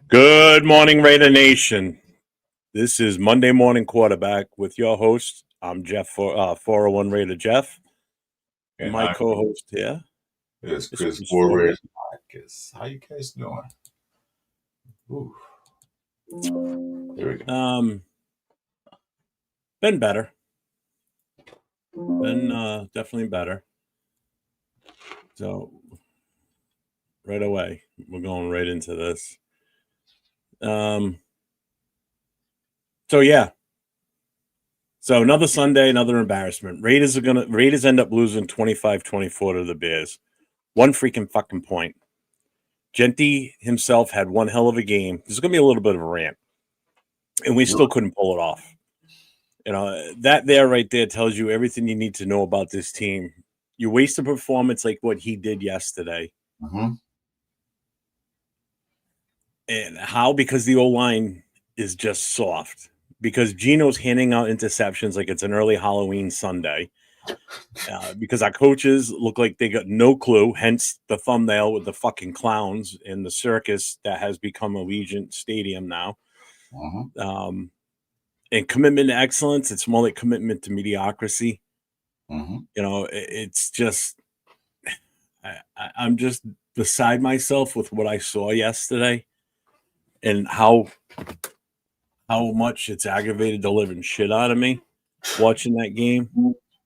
Good morning, Raider Nation. This is Monday Morning Quarterback with your host. I'm Jeff, 401 Raider Jeff. And my co-host here is Chris Forward Marcus. How you guys doing? Ooh. There we go. Been better. Been definitely better. So right away, we're going right into this. So yeah. So another Sunday, another embarrassment. Raiders end up losing 25-24 to the Bears. One freaking fucking point. Genty himself had one hell of a game. There's going to be a little bit of a rant. And we still couldn't pull it off. You know, that there right there tells you everything you need to know about this team. You waste a performance like what he did yesterday. Mm-hmm. And how? Because the O-line is just soft. Because Gino's handing out interceptions like it's an early Halloween Sunday. Because our coaches look like they got no clue, hence the thumbnail with the fucking clowns in the circus that has become Allegiant Stadium now. Mm-hmm. And commitment to excellence, it's more like commitment to mediocrity. Mm-hmm. You know, it's just, I'm just beside myself with what I saw yesterday and how much it's aggravated the living shit out of me watching that game.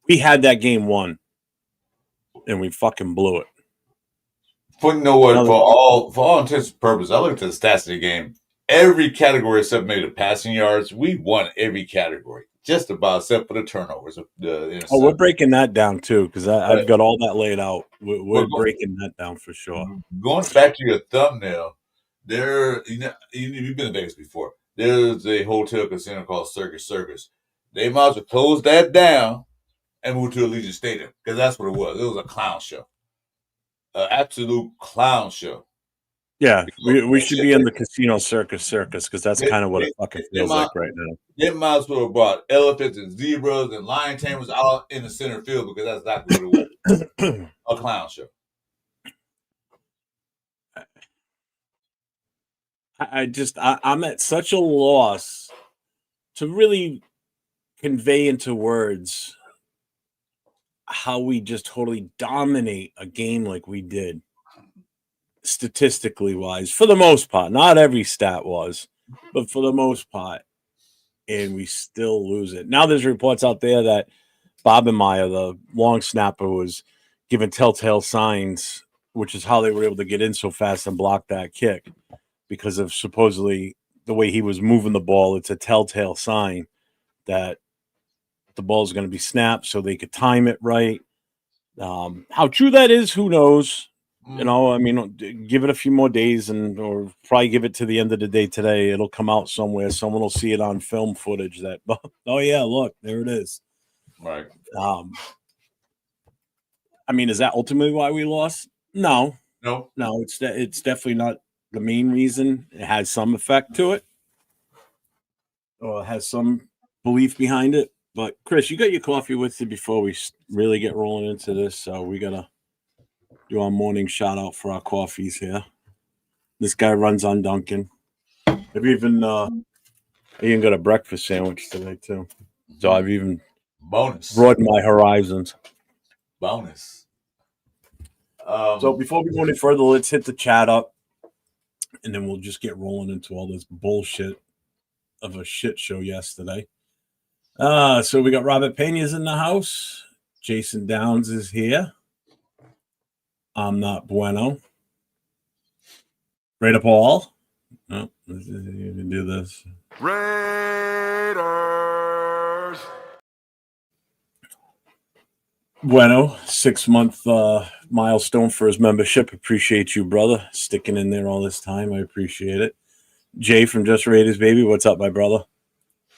We had that game won, and we fucking blew it. But you know what? For all intents and purposes, I looked at the stats of the game. Every category except maybe the passing yards, we won every category. Just about, except for the turnovers. We're breaking that down too, because I've got all that laid out. We're breaking that down for sure. Going back to your thumbnail, you've been to Vegas before. There's a hotel casino called Circus. They might as well close that down and move to Allegiant Stadium, because that's what it was. It was a clown show, an absolute clown show. Yeah, we should be in the casino circus because that's kind of what it fucking feels like right now. They might as well have brought elephants and zebras and lion tamers out in the center field, because that's exactly what it was. A clown show. I'm at such a loss to really convey into words how we just totally dominate a game like we did, statistically wise, for the most part. Not every stat was, but for the most part. And we still lose it. Now there's reports out there that Bobenmeyer, the long snapper, was given telltale signs, which is how they were able to get in so fast and block that kick, because of supposedly the way he was moving the ball. It's a telltale sign that the ball is going to be snapped, so they could time it right. How true that is, who knows? You know, I mean, give it a few more days, or probably give it to the end of the day today. It'll come out somewhere. Someone will see it on film footage that, oh yeah, look, there it is. Right. I mean, is that ultimately why we lost? No. It's definitely not the main reason. It has some effect to it, or has some belief behind it. But Chris, you got your coffee with you before we really get rolling into this, so we gotta do our morning shout out for our coffees here. This guy runs on Dunkin'. I've even got a breakfast sandwich today too, so I've even broadened my horizons. Bonus. So before we go any further, let's hit the chat up, and then we'll just get rolling into all this bullshit of a shit show yesterday. So we got Robert Pena's in the house. Jason Downs is here. I'm not bueno. Raider Paul. Oh, you can do this. Raiders. Bueno, 6-month milestone for his membership. Appreciate you, brother, sticking in there all this time. I appreciate it. Jay from Just Raiders, baby. What's up, my brother?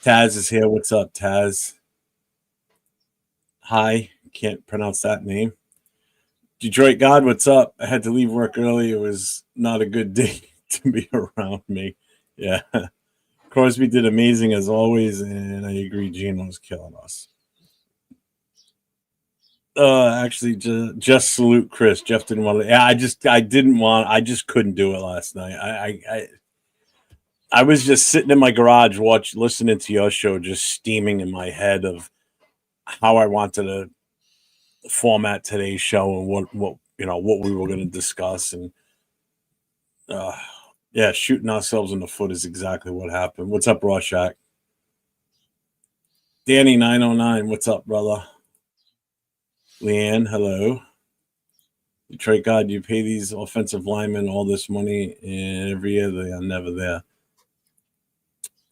Taz is here. What's up, Taz? Hi. Can't pronounce that name. Detroit God, what's up? I had to leave work early. It was not a good day to be around me. Yeah. Crosby did amazing as always, and I agree Gino's killing us. Actually, just salute Chris. Jeff didn't want to. Yeah, I just couldn't do it last night. I was just sitting in my garage listening to your show, just steaming in my head of how I wanted to format today's show and what we were going to discuss. And yeah, shooting ourselves in the foot is exactly what happened. What's up, Rorschach? Danny 909, what's up, brother? Leanne, hello. Detroit God, you pay these offensive linemen all this money, and every year they are never there.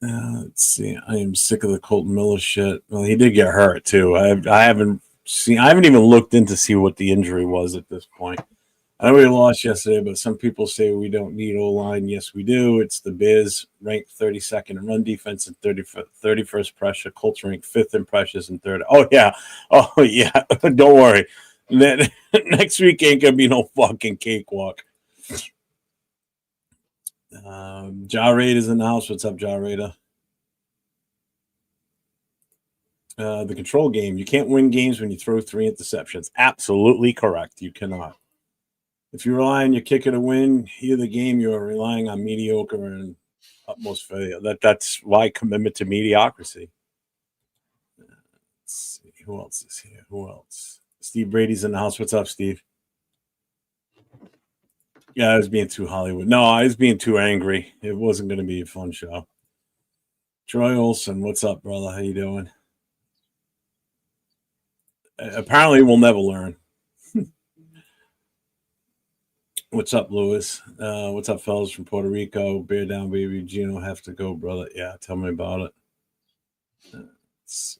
Let's see. I am sick of the Colton Miller shit. Well, he did get hurt too. I haven't even looked in to see what the injury was at this point. I know we lost yesterday, but some people say we don't need O-line. Yes, we do. It's the Bears ranked 32nd in run defense and 31st pressure. Colts ranked 5th in pressures and 3rd. Oh, yeah. Don't worry. Next week ain't going to be no fucking cakewalk. Ja Raid is in the house. What's up, Ja Raider? The control game. You can't win games when you throw 3 interceptions. Absolutely correct. You cannot. If you rely on your kicker to win, here the game, you are relying on mediocre and utmost failure. That's why commitment to mediocrity. Let's see. Who else is here? Who else? Steve Brady's in the house. What's up, Steve? Yeah, I was being too Hollywood. No, I was being too angry. It wasn't going to be a fun show. Troy Olson, what's up, brother? How you doing? Apparently, we'll never learn. What's up, Lewis? What's up, fellas from Puerto Rico? Bear down, baby. Gino, have to go, brother. Yeah, tell me about it. Let's see.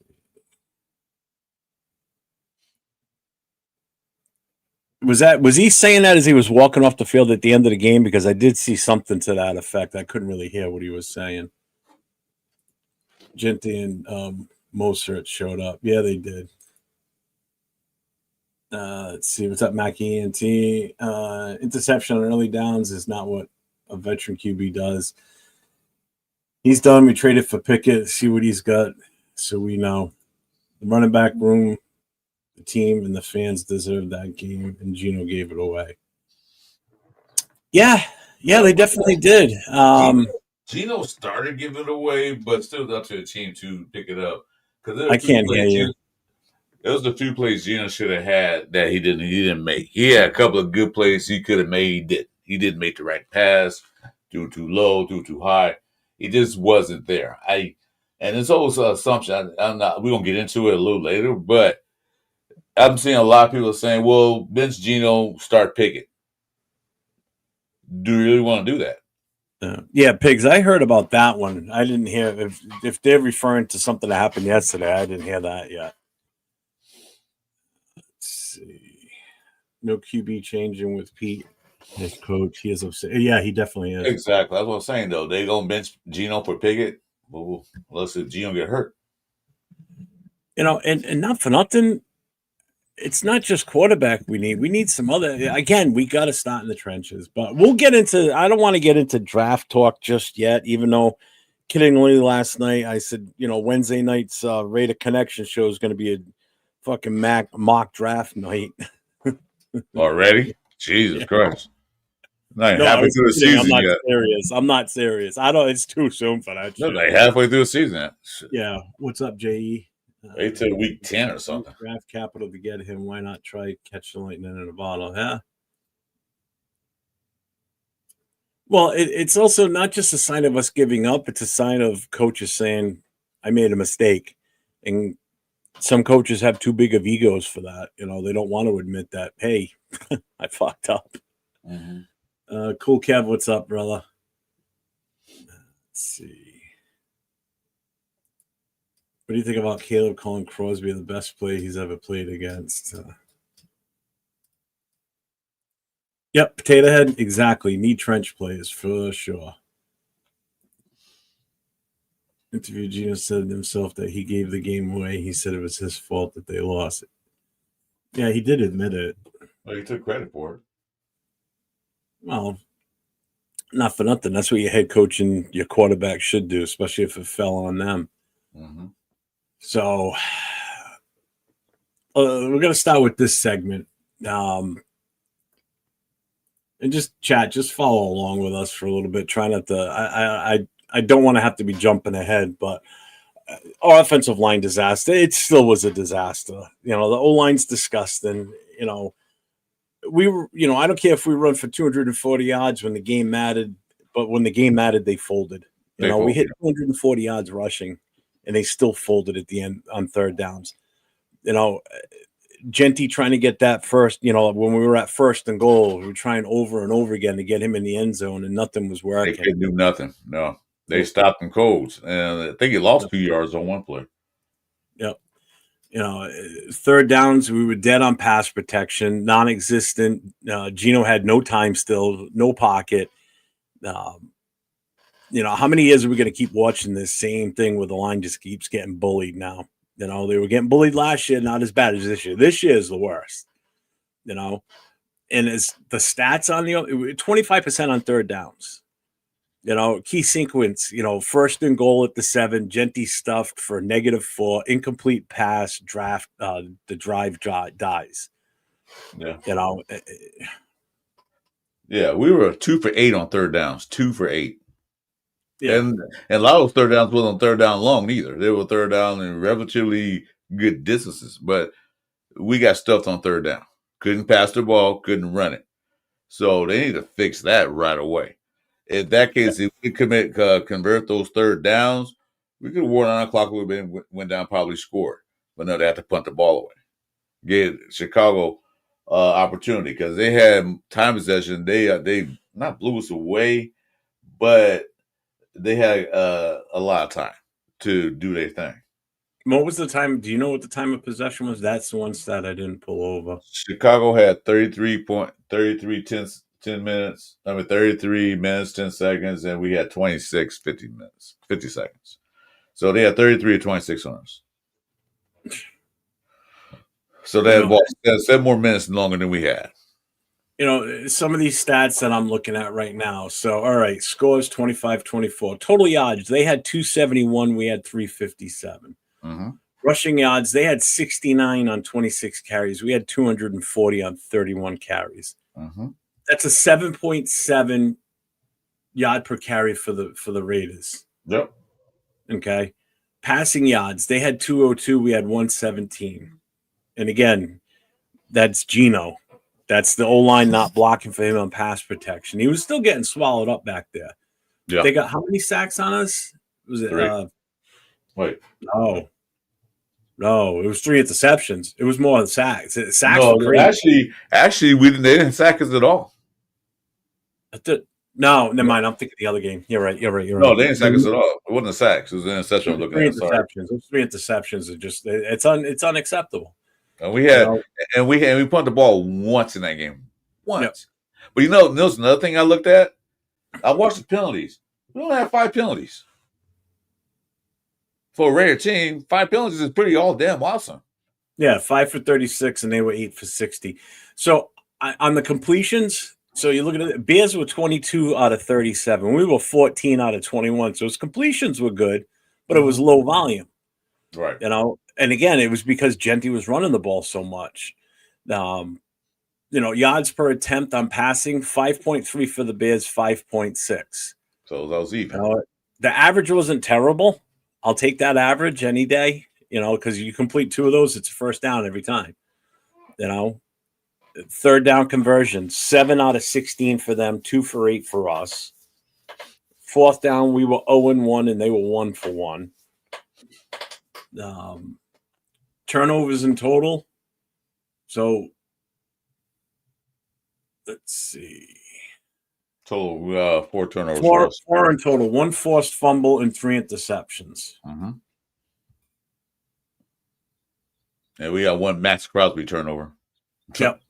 Was he saying that as he was walking off the field at the end of the game? Because I did see something to that effect. I couldn't really hear what he was saying. Genty and Mozart showed up. Yeah, they did. Let's see. What's up, Mackie ENT? Interception on early downs is not what a veteran QB does. He's done. We traded for Pickett. See what he's got, so we know. The running back room, the team, and the fans deserve that game, and Gino gave it away. Yeah, they definitely did. Gino started giving it away, but still up to the team to pick it up. I can't hear you. There was a few plays Gino should have had that he didn't make. He had a couple of good plays he could have made. He didn't. He didn't make the right pass. Threw too low. Threw too high. He just wasn't there. And it's always an assumption. I'm not. We're gonna get into it a little later, but I'm seeing a lot of people saying, "Well, bench Gino, start Pickett." Do you really want to do that? Yeah, Pigs. I heard about that one. I didn't hear if they're referring to something that happened yesterday. I didn't hear that yet. Let's see. No QB changing with Pete, his coach. He is upset. Yeah, he definitely is. Exactly. That's what I'm saying, though. They gonna bench Gino for Pickett. Well, let's see if Gino get hurt. And not for nothing. It's not just quarterback we need. We need some other. Again, we got to start in the trenches. But we'll get into. I don't want to get into draft talk just yet. Even though, kiddingly, last night I said, Wednesday night's Raider Connection show is going to be a fucking mock draft night. Already? Jesus Christ! Not No, halfway through the season yet. Serious. I'm not serious. I don't. It's too soon for that. No, like halfway through the season. Yeah. What's up, JE? Wait till week 10 or something. Draft capital to get him. Why not try catch the lightning in a bottle? Yeah. Well, it's also not just a sign of us giving up. It's a sign of coaches saying, I made a mistake. And some coaches have too big of egos for that. They don't want to admit that, hey, I fucked up. Mm-hmm. Cool Kev, what's up, brother? Let's see. What do you think about Caleb calling Crosby the best player he's ever played against? Yep, Potato Head, exactly. Need trench players for sure. Interview Gino said himself that he gave the game away. He said it was his fault that they lost it. Yeah, he did admit it. Well, he took credit for it. Well, not for nothing. That's what your head coach and your quarterback should do, especially if it fell on them. Mm-hmm. So we're going to start with this segment. And just chat, just follow along with us for a little bit. Try not to. I don't want to have to be jumping ahead, but our offensive line disaster. It still was a disaster. The O-line's disgusting. We were, I don't care if we run for 240 yards when the game mattered, but when the game mattered, they folded. We hit 240 yards rushing, and they still folded at the end on third downs. Genty trying to get that first, when we were at first and goal, we were trying over and over again to get him in the end zone, and nothing was working. They couldn't do nothing. No, they stopped him cold, and I think he lost 2 yards on one play. Yep. Third downs, we were dead on pass protection, non-existent. Gino had no time still, no pocket. How many years are we going to keep watching this same thing where the line just keeps getting bullied now? They were getting bullied last year, not as bad as this year. This year is the worst, and as the stats on 25% on third downs. Key sequence, first and goal at the 7, Genty stuffed for -4, incomplete pass, draft, the drive dies. Yeah. Yeah, we were 2 for 8 on third downs, 2 for 8. Yeah. And a lot of those third downs wasn't third down long either. They were third down in relatively good distances, but we got stuffed on third down. Couldn't pass the ball, couldn't run it. So they need to fix that right away. In that case, if we convert those third downs, we could have wore 9 o'clock. Would have been went down, probably scored. But no, they had to punt the ball away. Get Chicago opportunity because they had time possession. They not blew us away, but they had a lot of time to do their thing. What was the time? Do you know what the time of possession was? That's the one stat I didn't pull over. Chicago had 33 minutes. 33 minutes, 10 seconds, and we had 26, 50 seconds. So they had 33 or 26 on us. So they had 7 more minutes longer than we had. Some of these stats that I'm looking at right now. So, all right, scores 25-24. Total yards, they had 271. We had 357. Mm-hmm. Rushing yards, they had 69 on 26 carries. We had 240 on 31 carries. Mm-hmm. That's a 7.7 yard per carry for the Raiders. Yep. Okay. Passing yards, they had 202. We had 117. And again, that's Gino. That's the O-line not blocking for him on pass protection. He was still getting swallowed up back there. Yeah. They got how many sacks on us? Was it 3? Wait. No, it was 3 interceptions. It was more than sacks. Sacks no, were crazy. Actually, they didn't sack us at all. No, never mind. I'm thinking the other game. You're right. No, they didn't sack us at all. It wasn't a sack. It was an interception. I'm looking at. Interceptions. Those 3 interceptions are just it's unacceptable. And we had and we punted the ball once in that game. Once. Yep. But there's another thing I looked at. I watched the penalties. We only had 5 penalties. For a Raider team, 5 penalties is pretty all damn awesome. Yeah, 5 for 36, and they were 8 for 60. So on the completions, so you look at it, Bears were 22 out of 37. We were 14 out of 21. So his completions were good, but it was low volume. Right. And again, it was because Genty was running the ball so much. Yards per attempt on passing, 5.3 for the Bears, 5.6. So that was even. The average wasn't terrible. I'll take that average any day, because you complete 2 of those, it's a first down every time. Third down conversion, 7 out of 16 for them, 2 for 8 for us. Fourth down, we were 0-1, and they were 1 for 1. Turnovers in total. So let's see. Total 4 turnovers. 4 in total. 1 forced fumble and 3 interceptions. Mm-hmm. And we got 1 Max Crosby turnover. Yep.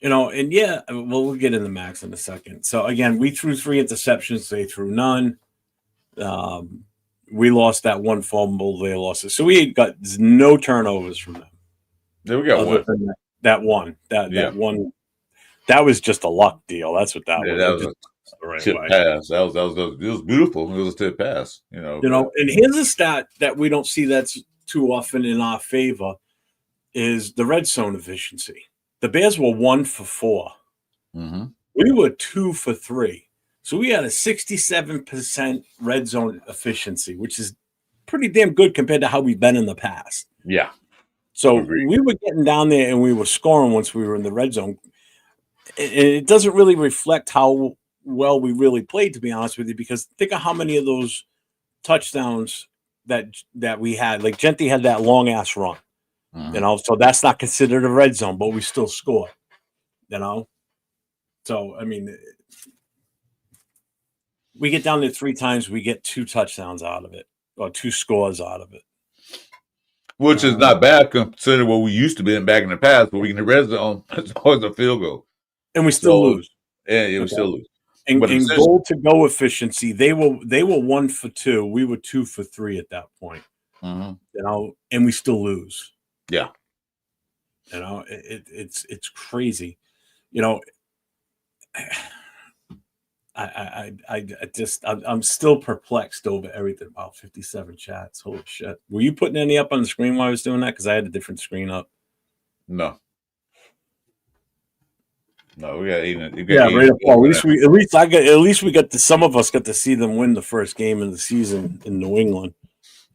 And we'll get into Max in a second. So again, we threw 3 interceptions. They threw none. We lost that 1 fumble. They lost it. So we got no turnovers from them. Yeah, we got 1. That one. That one. That was just a luck deal. That's what that was. That was a tip pass. It was beautiful. It was a tip pass. And here's a stat that we don't see that's too often in our favor is the red zone efficiency. The Bears were 1 for 4. Mm-hmm. We were 2 for 3. So we had a 67% red zone efficiency, which is pretty damn good compared to how we've been in the past. Yeah. So Agreed. we were getting down there and we were scoring once we were in the red zone. It doesn't really reflect how well we really played, to be honest with you, because think of how many of those touchdowns that we had. Like Genti had that long ass run, so that's not considered a red zone, but we still score. So I mean, we get down there 3 times, we get 2 touchdowns out of it, or 2 scores out of it. Which is not bad considering what we used to be in back in the past, but we in the red zone, it's always a field goal. And we still lose. Yeah, we still lose. And goal to go efficiency, they were 1 for 2. We were 2 for 3 at that point. And we still lose. Yeah. It's crazy. I'm still perplexed over everything. Wow, 57 chats. Holy shit. Were you putting any up on the screen while I was doing that? Because I had a different screen up. No, we got 8. Right up. Well, at least we got to, some of us got to see them win the first game of the season in New England.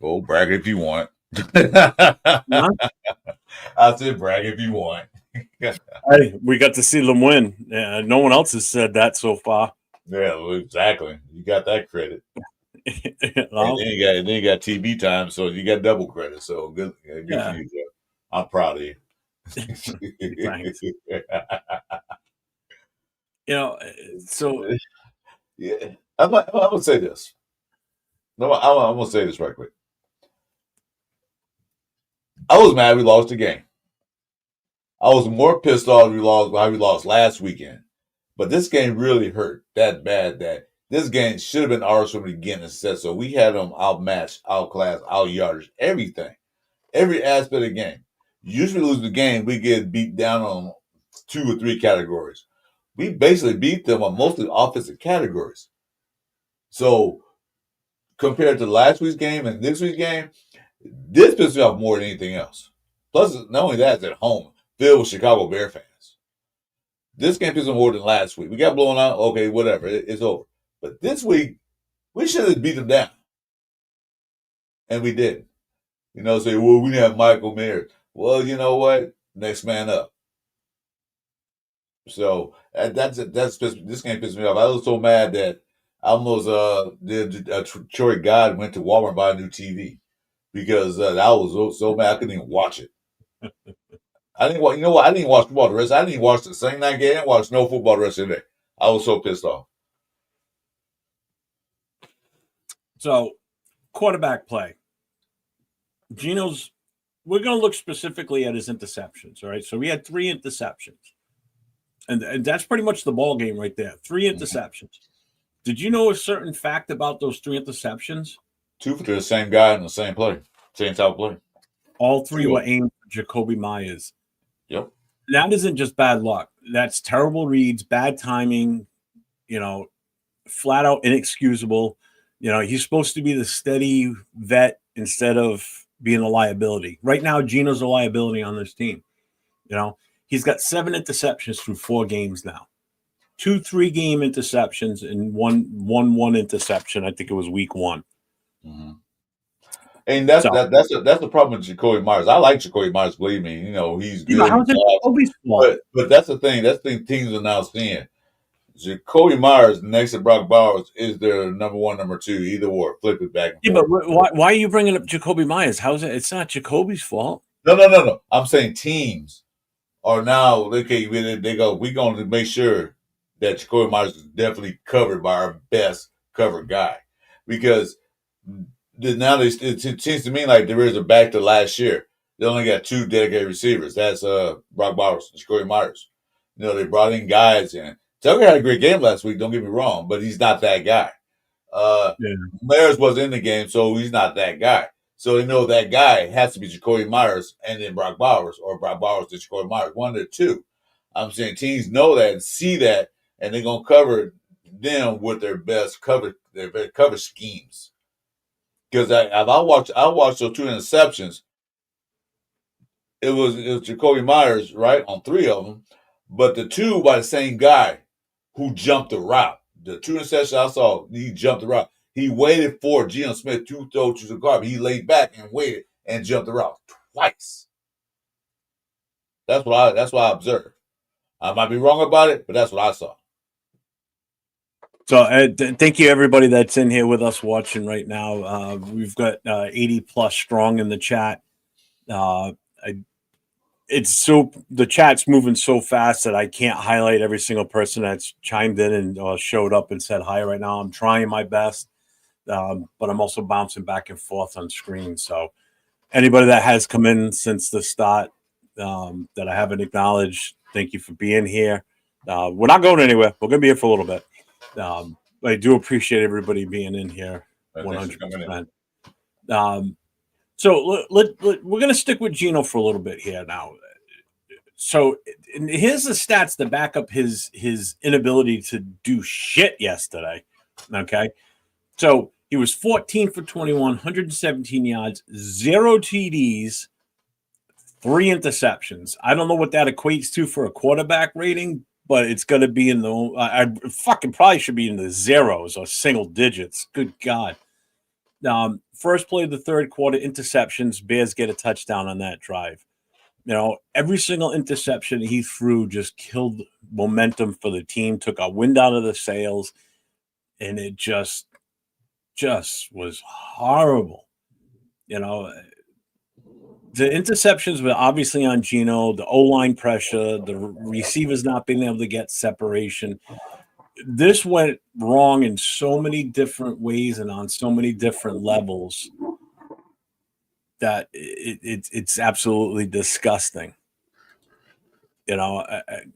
Oh, brag if you want. Huh? I said brag if you want. Hey, we got to see them win. No one else has said that so far. Yeah, well, exactly. You got that credit. And then you got TV time, so you got double credit. So good for you, Joe. I'm proud of you. Thanks. So yeah, I'm gonna say this. No, I'm gonna say this right quick. I was mad we lost the game. I was more pissed off how we lost last weekend. But this game really hurt that bad that this game should have been ours from the beginning set. So we had them outmatched, outclassed, out yardage, everything. Every aspect of the game. Usually lose the game, we get beat down on 2 or 3 categories. We basically beat them on mostly offensive categories. So compared to last week's game and this week's game, this pisses me off more than anything else. Plus, not only that, it's at home, filled with Chicago Bear fans. This game pisses me more than last week. We got blown out. Okay, whatever. It's over. But this week, we should have beat them down. And we didn't. Say, well, we didn't have Michael Mayer. Well, you know what? Next man up. So this game pissed me off. I was so mad that I almost Troy God went to Walmart and bought a new TV because I was so mad I couldn't even watch it. I didn't watch. You know what? I didn't even watch football the rest. I didn't even watch the Sunday night game. I didn't watch no football the rest of the day. I was so pissed off. So, quarterback play. Gino's. We're going to look specifically at his interceptions. All right. So we had 3 interceptions, and that's pretty much the ball game right there. 3 interceptions. Did you know a certain fact about those 3 interceptions? 2 for the same guy in the same play, same type of play. All 3 were aimed for Jacoby Myers. Yep. That isn't just bad luck. That's terrible reads, bad timing, flat out inexcusable. He's supposed to be the steady vet instead of being a liability. Right now, Gino's a liability on this team. He's got 7 interceptions through 4 games now. 2 3-game interceptions and one interception. I think it was week 1. Mm-hmm. And that's the problem with Jacoby Myers. I like Jacoby Myers, believe me. He's good. How's it Jacoby's fault? But that's the thing. That's the thing teams are now seeing. Jacoby Myers next to Brock Bowers is their number 1, number 2, either or. Flip it back and forth. But why are you bringing up Jacoby Myers? How's it? It's not Jacoby's fault. No. I'm saying teams are now, they go, we're going to make sure that Jacoby Myers is definitely covered by our best covered guy. Because now it seems to me like there is a back to last year. They only got 2 dedicated receivers. That's Brock Bowers and Jacoby Myers. They brought in guys in. Tucker had a great game last week, don't get me wrong, but he's not that guy. Myers was in the game, so he's not that guy. So they know that guy has to be Jacoby Myers and then Brock Bowers, or Brock Bowers to Jacoby Myers, 1 of the 2. I'm saying teams know that and see that, and they're going to cover them with their best cover schemes. Because I watched those 2 interceptions. It was Jacoby Myers, right, on 3 of them, but the 2 by the same guy who jumped the route. The two interceptions I saw, he jumped the route. He waited for Geno Smith to throw to the garbage. He laid back and waited and jumped the route twice. That's what I observed. I might be wrong about it, but that's what I saw. So thank you everybody that's in here with us watching right now. We've got 80 plus strong in the chat. The chat's moving so fast that I can't highlight every single person that's chimed in and showed up and said hi right now. I'm trying my best, but I'm also bouncing back and forth on screen. So anybody that has come in since the start that I haven't acknowledged, thank you for being here. We're not going anywhere. We're going to be here for a little bit. I do appreciate everybody being in here 100%. So we're going to stick with Geno for a little bit here now. So here's the stats that back up his inability to do shit yesterday. Okay. So he was 14 for 21, 117 yards, 0 TDs, 3 interceptions. I don't know what that equates to for a quarterback rating, but it's going to be in the I fucking probably should be in the zeros or single digits. Good God. First play of the third quarter, interceptions. Bears get a touchdown on that drive. You know, every single interception he threw just killed momentum for the team, took a wind out of the sails, and it just was horrible. You know, the interceptions were obviously on Geno, the O-line pressure, the receivers not being able to get separation. This went wrong in so many different ways and on so many different levels that it's absolutely disgusting. You know,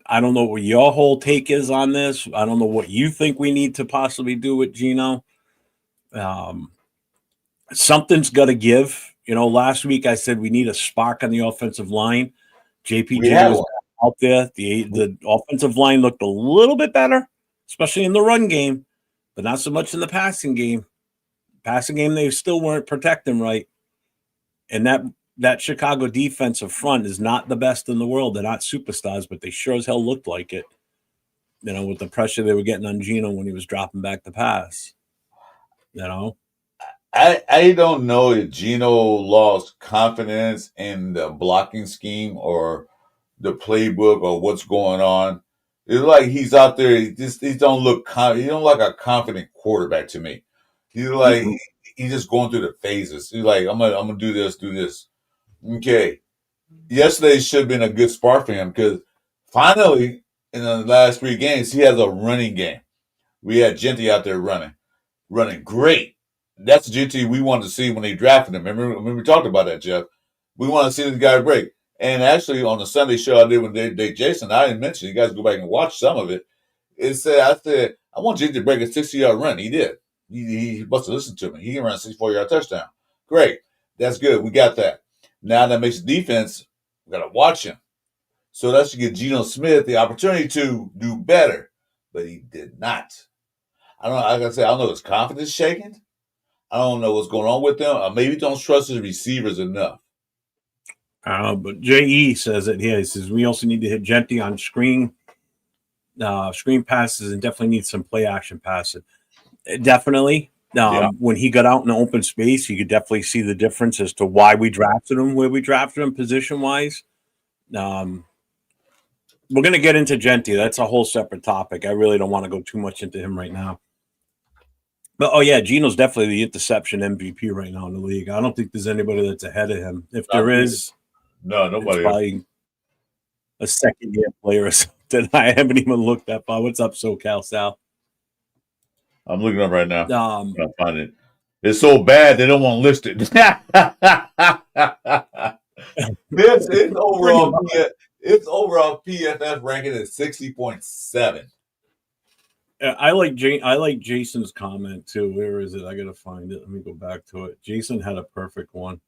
I don't know what your whole take is on this. I don't know what you think we need to possibly do with Geno. Something's got to give. You know, last week I said we need a spark on the offensive line. JPJ was out there. The offensive line looked a little bit better, especially in the run game, but not so much in the passing game. Passing game, they still weren't protecting right. And that Chicago defensive front is not the best in the world. They're not superstars, but they sure as hell looked like it. You know, with the pressure they were getting on Geno when he was dropping back the pass. You know, I don't know if Geno lost confidence in the blocking scheme or the playbook or what's going on. It's like he's out there. He don't look. He don't like a confident quarterback to me. He's like he's just going through the phases. He's like I'm gonna do this. Okay. Yesterday should have been a good spark for him because finally in the last 3 games he has a running game. We had Genty out there running great. That's the GT we wanted to see when they drafted him. Remember we talked about that, Jeff. We want to see this guy break. And actually, on the Sunday show I did when they Jason, I didn't mention. You guys go back and watch some of it. I said I want GT to break a 60-yard run. He did. He must have listened to me. He can run a 64-yard touchdown. Great. That's good. We got that. Now that makes the defense. We got to watch him. So that should give Geno Smith the opportunity to do better, but he did not. I don't know. Like I said, I don't know if his confidence shaking. I don't know what's going on with them. Maybe don't trust his receivers enough. But JE says it here. He says we also need to hit Genty on screen passes and definitely need some play action passes. Definitely. When he got out in the open space, you could definitely see the difference as to why we drafted him, where we drafted him position wise. We're going to get into Genty. That's a whole separate topic. I really don't want to go too much into him right now. But, Geno's definitely the interception MVP right now in the league. I don't think there's anybody that's ahead of him. If there is, no, nobody. It's probably a second-year player or something. I haven't even looked that far. What's up, SoCal Sal? I'm looking up right now. I'm trying to find it. It's so bad they don't want to list it. Its overall PFF ranking is 60.7. I like Jason's comment too. Where is it? I gotta find it. Let me go back to it. Jason had a perfect one.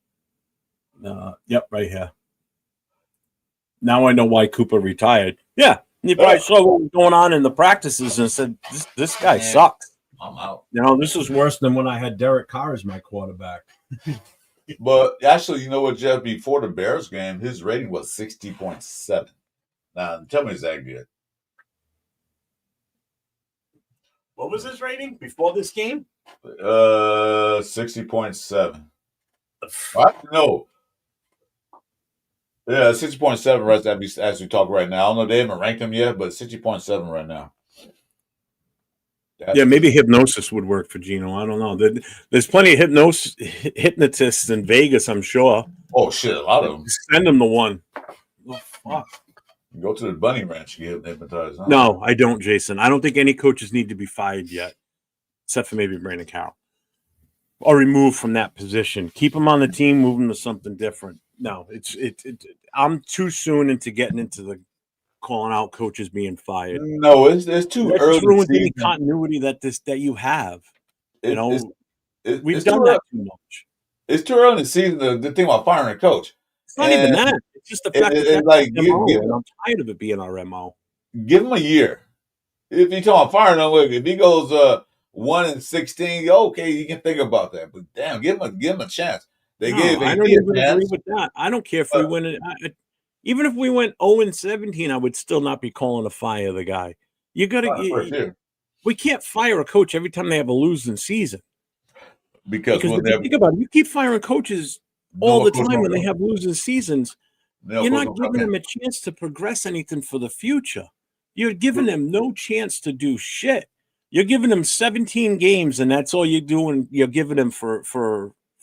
Yep, right here. Now I know why Cooper retired. Yeah, you probably saw what was going on in the practices and said, "This guy sucks." I'm out. You know, this is worse than when I had Derek Carr as my quarterback. But actually, you know what, Jeff? Before the Bears game, his rating was 60.7. Now, tell me, is that good? What was his rating before this game? 60.7. No. Yeah, 60.7 right as we talk right now. I don't know, they haven't ranked him yet, but 60.7 right now. Yeah, maybe hypnosis would work for Gino. I don't know. There's plenty of hypnotists in Vegas, I'm sure. Oh shit, a lot of them. Send them the one. Oh, fuck. Go to the Bunny Ranch, you get hypnotized. Huh? No, I don't, Jason. I don't think any coaches need to be fired yet, except for maybe Brandon Carroll, or removed from that position. Keep him on the team, move him to something different. No, I'm too soon into getting into the calling out coaches being fired. No, it's too that early. Just ruins any continuity that you have. We've done that too much. It's too early in the season to think about firing a coach. It's not even that. It's just the fact that I'm tired of it being our MO. Give him a year. If you're talking about firing him, if he goes 1-16, okay, you can think about that. But damn, give him a chance. I don't even agree with that. I don't care if we win it. Even if we went 0-17, I would still not be calling to fire the guy. You got to. We can't fire a coach every time they have a losing season. Because if you think about it, you keep firing coaches all the time when they have losing seasons. You're not giving them a chance to progress anything for the future. You're giving them no chance to do shit. You're giving them 17 games, and that's all you're doing. You're giving them for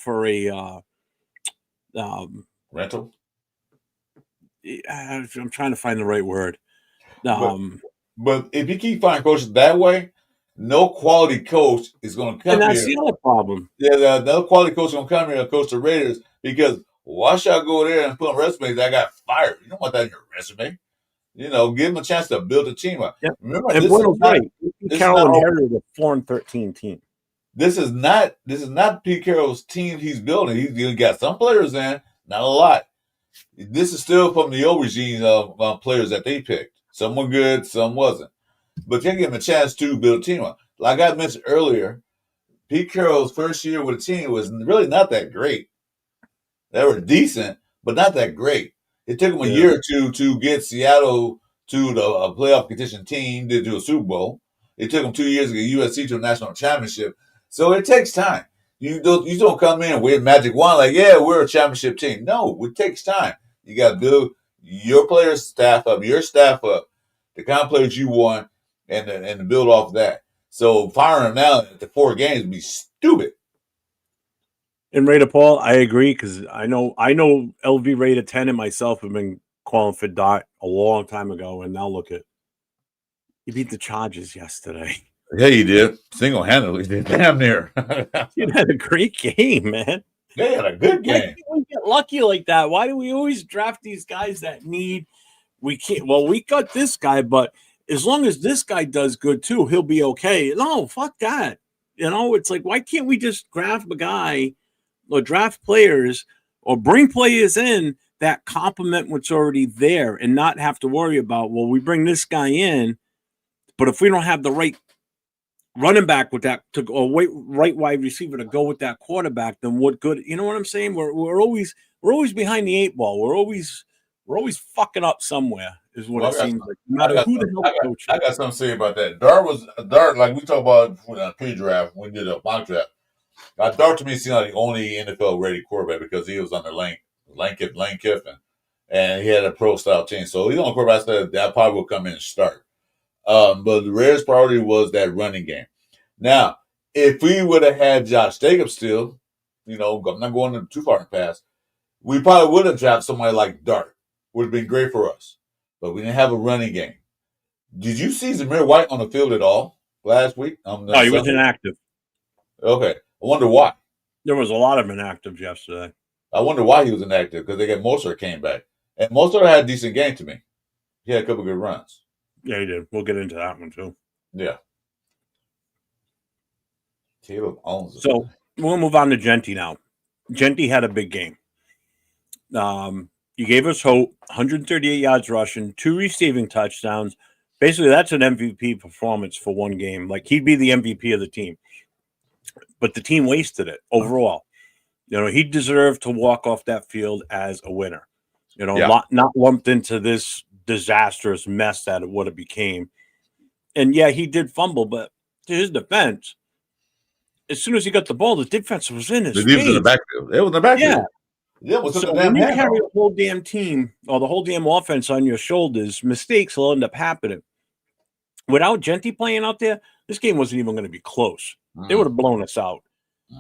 a rental. I'm trying to find the right word. But if you keep firing coaches that way, no quality coach is going to come here. And that's the other problem. Yeah, no quality coach is going to come here and coach the Raiders because why should I go there and put on resumes that I got fired? You don't want that in your resume. Give them a chance to build a team up. Yep. Remember, and Bueno's right. Pete Carroll inherited a 4-13 team. This is not Pete Carroll's team he's building. He's got some players in, not a lot. This is still from the old regime of players that they picked. Some were good, some wasn't. But you give him a chance to build a team up. Like I mentioned earlier, Pete Carroll's first year with the team was really not that great. They were decent, but not that great. It took him a year or two to get Seattle to the playoff contention team to a Super Bowl. It took him 2 years to get USC to a national championship. So it takes time. You don't come in with a magic wand like, yeah, we're a championship team. No, it takes time. You got to build your players' staff up, the kind of players you want, and build off that. So firing him now at the 4 games would be stupid. And Raider Paul, I agree because I know LV Raider 10 and myself have been calling for Dart a long time ago, and now look at he beat the Chargers yesterday. Yeah, he did. Single-handedly, damn near. You had a great game, man. They had a good game. Why can't we get lucky like that? Why do we always draft these guys that need? We can't. Well, we got this guy, but as long as this guy does good too, he'll be okay. No, fuck that. It's like, why can't we just draft a guy or draft players or bring players in that complement what's already there and not have to worry about, well, we bring this guy in, but if we don't have the right running back with that right wide receiver to go with that quarterback, then what good? You know what I'm saying? We're always behind the 8 ball. We're always fucking up somewhere. Is what it seems like. No matter who the hell coach. I got something to say about that. Dart like we talked about pre-draft when we did a mock draft. Dart to me seemed like the only NFL ready quarterback because he was under Lane Kiffin, and he had a pro style team. So he's the only quarterback that probably will come in and start. But the Raiders' priority was that running game. Now, if we would have had Josh Jacobs still, I'm not going too far in the past, we probably would have drafted somebody like Dart. Would have been great for us. But we didn't have a running game. Did you see Zamir White on the field at all last week? No, he was inactive. Okay. I wonder why. There was a lot of inactives yesterday. I wonder why he was inactive because they got Mostert came back. And Mostert had a decent game to me. He had a couple good runs. Yeah, he did. We'll get into that one too. Yeah. Caleb owns it. So we'll move on to Genty now. Genty had a big game. He gave us hope, 138 yards rushing, 2 receiving touchdowns. Basically, that's an MVP performance for one game. Like, he'd be the MVP of the team. But the team wasted it overall. He deserved to walk off that field as a winner. Not lumped into this disastrous mess that it would have became. And, yeah, he did fumble, but to his defense, as soon as he got the ball, the defense was in his The defense in the face. backfield. It was in the Yeah. backfield. Yeah, it was So the when damn you handoff. carry the whole damn team or the whole damn offense on your shoulders, mistakes will end up happening. Without Genti playing out there, this game wasn't even going to be close. They would have blown us out.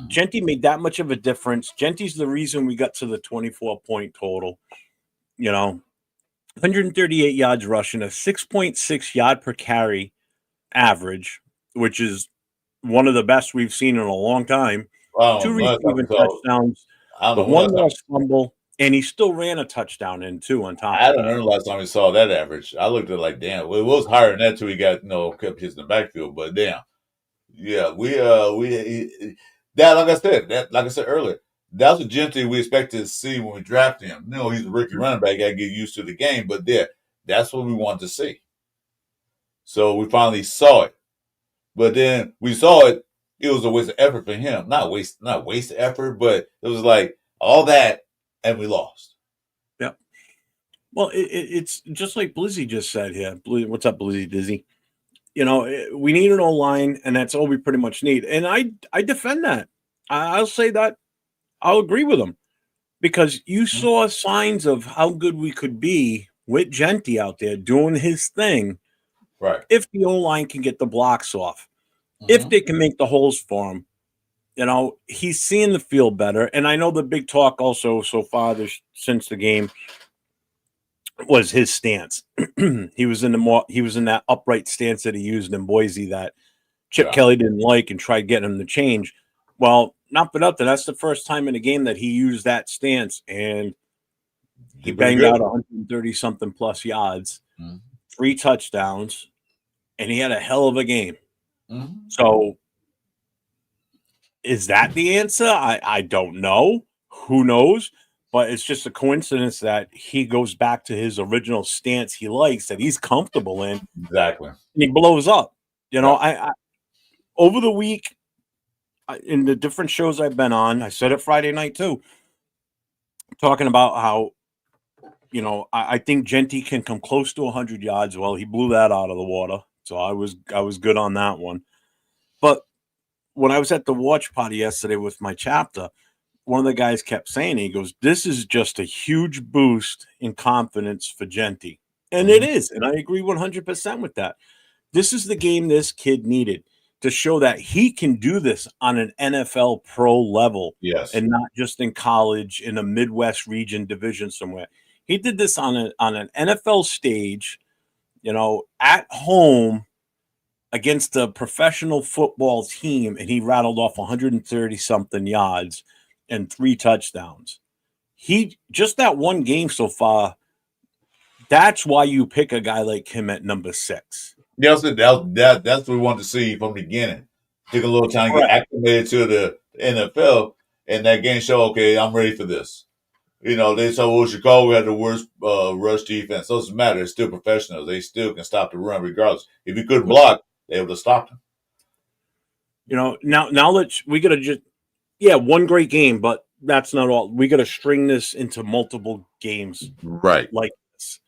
Genti made that much of a difference. Genti's the reason we got to the 24-point total. 138 yards rushing, a 6.6 yard per carry average, which is one of the best we've seen in a long time. Oh, 2 receiving touchdowns, the one lost fumble, and he still ran a touchdown in too on top I of don't that. remember the last time we saw that average. I looked at it like, damn, well, it was higher than that till he got kept hits in the backfield. But damn, yeah, like I said earlier, that's a Gentry we expected to see when we drafted him. He's a rookie running back, got to get used to the game, but that's what we wanted to see. So we finally saw it, but then we saw it. It was a waste of effort for him. Not waste of effort, but it was like all that, and we lost. Yeah. Well, it's just like Blizzy just said here. What's up, Blizzy Dizzy? We need an O-line, and that's all we pretty much need. And I defend that. I'll say that. I'll agree with him because you saw signs of how good we could be with Genti out there doing his thing. Right. If the O-line can get the blocks off, if they can make the holes for him, he's seeing the field better. And I know the big talk also so far since the game was his stance. he was in that upright stance that he used in Boise that Chip Kelly didn't like and tried getting him to change. Well, not for nothing. That's the first time in a game that he used that stance, and he banged out 130 something plus yards, 3 touchdowns, and he had a hell of a game. So is that the answer? I don't know. Who knows? But it's just a coincidence that he goes back to his original stance he likes, that he's comfortable in. Exactly. And he blows up. I over the week, in the different shows I've been on, I said it Friday night too, talking about how, I think Genti can come close to 100 yards. Well, he blew that out of the water. So I was good on that one. But when I was at the watch party yesterday with my chapter, one of the guys kept saying, he goes, this is just a huge boost in confidence for Genti. And it is. And I agree 100% with that. This is the game this kid needed to show that he can do this on an NFL pro level. Yes. And not just in college in a Midwest region division somewhere. He did this on an NFL stage, at home against a professional football team, and he rattled off 130 something yards and 3 touchdowns. He just that one game so far. That's why you pick a guy like him at number 6. That's what we wanted to see from the beginning. Took a little time to get acclimated to the NFL, and that game show, okay, I'm ready for this. They said, well, Chicago had the worst rush defense. So it doesn't matter. They're still professionals. They still can stop the run regardless. If you couldn't block, they would have stopped him. Now that we got to just, one great game, but that's not all. We got to string this into multiple games. Right. Like this.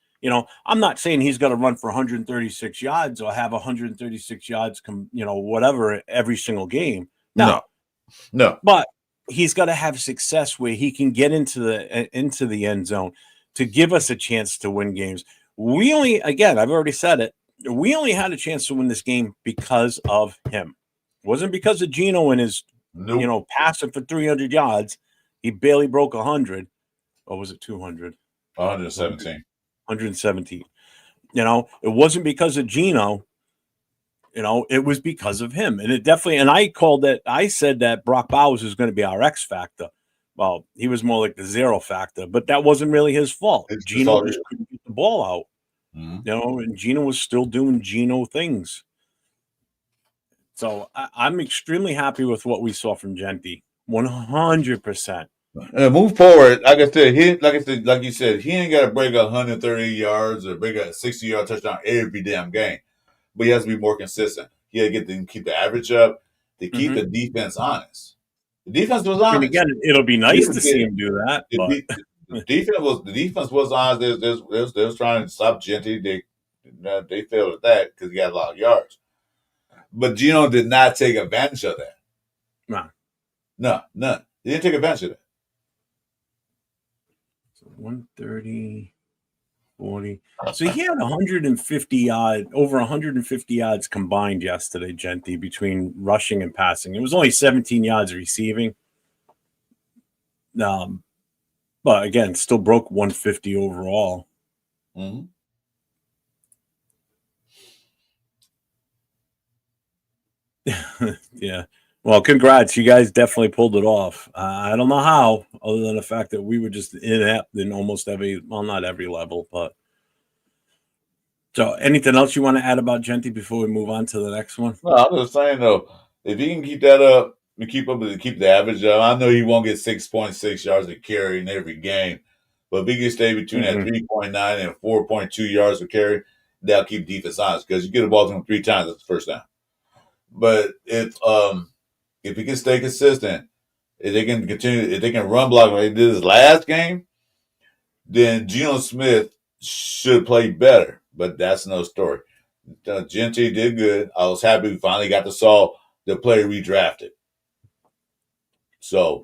I'm not saying he's got to run for 136 yards or have 136 yards, whatever, every single game. No. But he's got to have success where he can get into the end zone to give us a chance to win games. I've already said it. We only had a chance to win this game because of him. It wasn't because of Geno and his, passing for 300 yards. He barely broke 100. Or was it 200? 117. 117. It wasn't because of Geno. It was because of him. And it definitely, and I said that Brock Bowers is going to be our X factor. Well, he was more like the 0 factor, but that wasn't really his fault. Geno just couldn't get the ball out. And Geno was still doing Geno things. So I'm extremely happy with what we saw from Genti. 100%. Move forward. Like you said, he ain't got to break 130 yards or break a 60-yard touchdown every damn game. But he has to be more consistent. He had to keep the average up, to keep the defense honest. The defense was honest. And again, it'll be nice to see him do that. The defense was honest. They was trying to stop Genti. They failed at that because he got a lot of yards. But Gino did not take advantage of that. No. No, none. He didn't take advantage of that. So 130, 40. So he had 150 yards, over 150 yards combined yesterday, Genty, between rushing and passing. It was only 17 yards receiving. But again, still broke 150 overall. Mm-hmm. Yeah. Well, congrats. You guys definitely pulled it off. I don't know how, other than the fact that we were just inept in almost every, well, not every level, but. So anything else you want to add about Genty before we move on to the next one? No, I'm just saying, though, if he can keep that up and keep the average up, I know he won't get 6.6 yards of carry in every game, but if he can stay between that 3.9 and 4.2 yards of carry, that'll keep defense honest because you get the ball to him 3 times, that's the first down. But if he can stay consistent, if they can continue, if they can run block like they did his last game, then Geno Smith should play better. But that's no story. Genty did good. I was happy we finally got to saw the player we drafted. So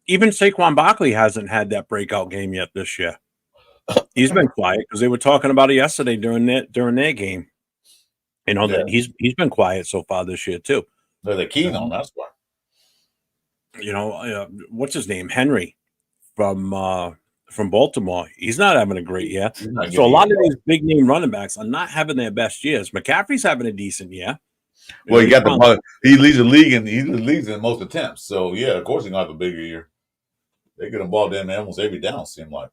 even Saquon Barkley hasn't had that breakout game yet this year. He's been quiet because they were talking about it yesterday during their game. You know, that he's been quiet so far this year too. They're keen on that's why. You know, what's his name? Henry from Baltimore. He's not having a great year. So a lot of these big name running backs are not having their best years. McCaffrey's having a decent year. Well, he got the ball. He leads the league and he leads in most attempts. So yeah, of course he's gonna have a bigger year. They get a ball down there almost every down, seem like.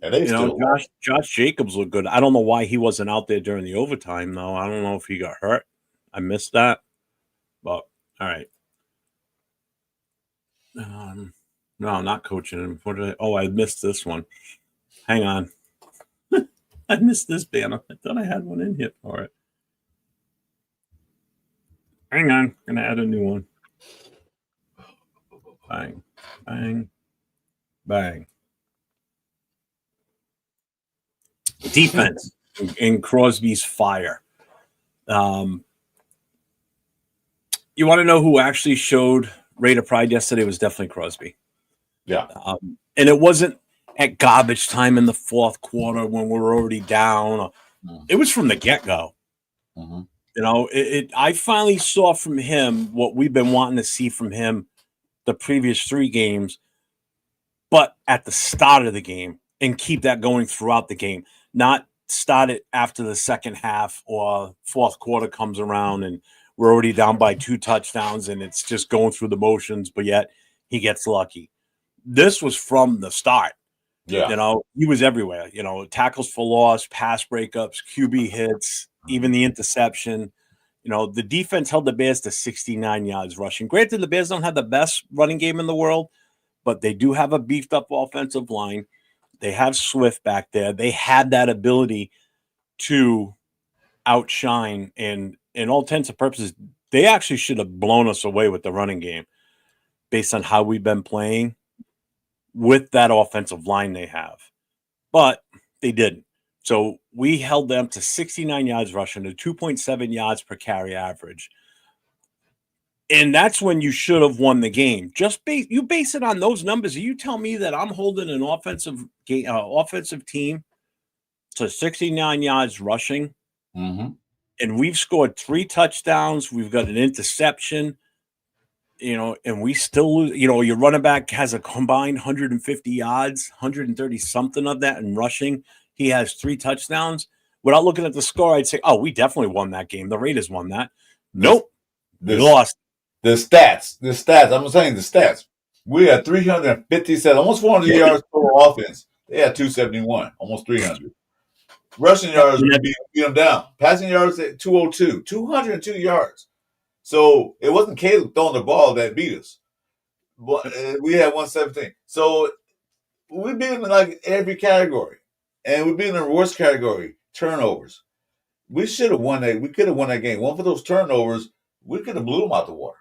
And they Josh Jacobs looked good. I don't know why he wasn't out there during the overtime, though. I don't know if he got hurt. I missed that. But all right. No, not coaching him. I missed this one. Hang on. I missed this banner. I thought I had one in here for it. Hang on. I'm gonna add a new one. Bang. Bang. Bang. Defense in Crosby's fire. You want to know who actually showed rate of pride yesterday? It was definitely Crosby. Yeah. And it wasn't at garbage time in the fourth quarter when we were already down. It was from the get-go. Mm-hmm. You know, I finally saw from him what we've been wanting to see from him the previous 3 games, but at the start of the game and keep that going throughout the game. Not start it after the second half or fourth quarter comes around and we're already down by 2 touchdowns and it's just going through the motions, but yet he gets lucky. This was from the start. Yeah. You know, he was everywhere. You know, tackles for loss, pass breakups, QB hits, even the interception. You know, the defense held the Bears to 69 yards rushing. Granted, the Bears don't have the best running game in the world, but they do have a beefed up offensive line. They have Swift back there. They had that ability to outshine, and in all intents and purposes, they actually should have blown us away with the running game based on how we've been playing with that offensive line they have. But they didn't. So we held them to 69 yards rushing, to 2.7 yards per carry average. And that's when you should have won the game. You base it on those numbers. You tell me that I'm holding an offensive team to 69 yards rushing, and we've scored 3 touchdowns. We've got an interception, you know, and we still lose. You know, your running back has a combined 150 yards, 130 something of that in rushing. He has 3 touchdowns. Without looking at the score, I'd say, oh, we definitely won that game. The Raiders won that. Nope. We lost. The stats. I'm saying the stats. We had 357, almost 400 yards total offense. They had 271, almost 300. Rushing yards, we beat them down. Passing yards at 202, 202 yards. So it wasn't Caleb throwing the ball that beat us. But we had 117. So we beat them in like every category. And we beat them in the worst category, turnovers. We should have won that. We could have won that game. One for those turnovers, we could have blew them out the water.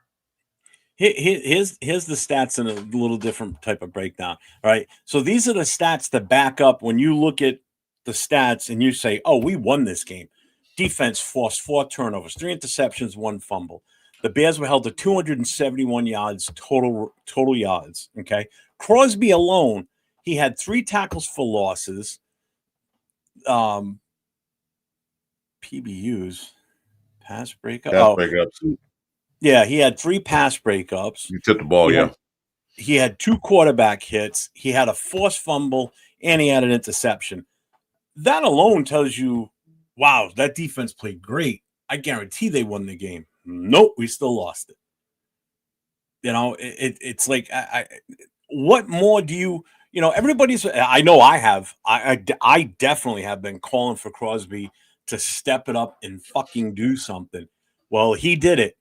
Here's the stats in a little different type of breakdown. All right. So these are the stats that back up when you look at the stats and you say, oh, we won this game. Defense forced 4 turnovers, 3 interceptions, 1 fumble. The Bears were held to 271 yards total yards. Okay, Crosby alone, he had 3 tackles for losses. PBUs, pass breakup. Breakups. Yeah, he had 3 pass breakups. You took the ball, He had 2 quarterback hits. He had a forced fumble, and he had an interception. That alone tells you, wow, that defense played great. I guarantee they won the game. Nope, we still lost it. You know, it's like, what more do you, everybody's, I know I have, I definitely have been calling for Crosby to step it up and fucking do something. Well, he did it.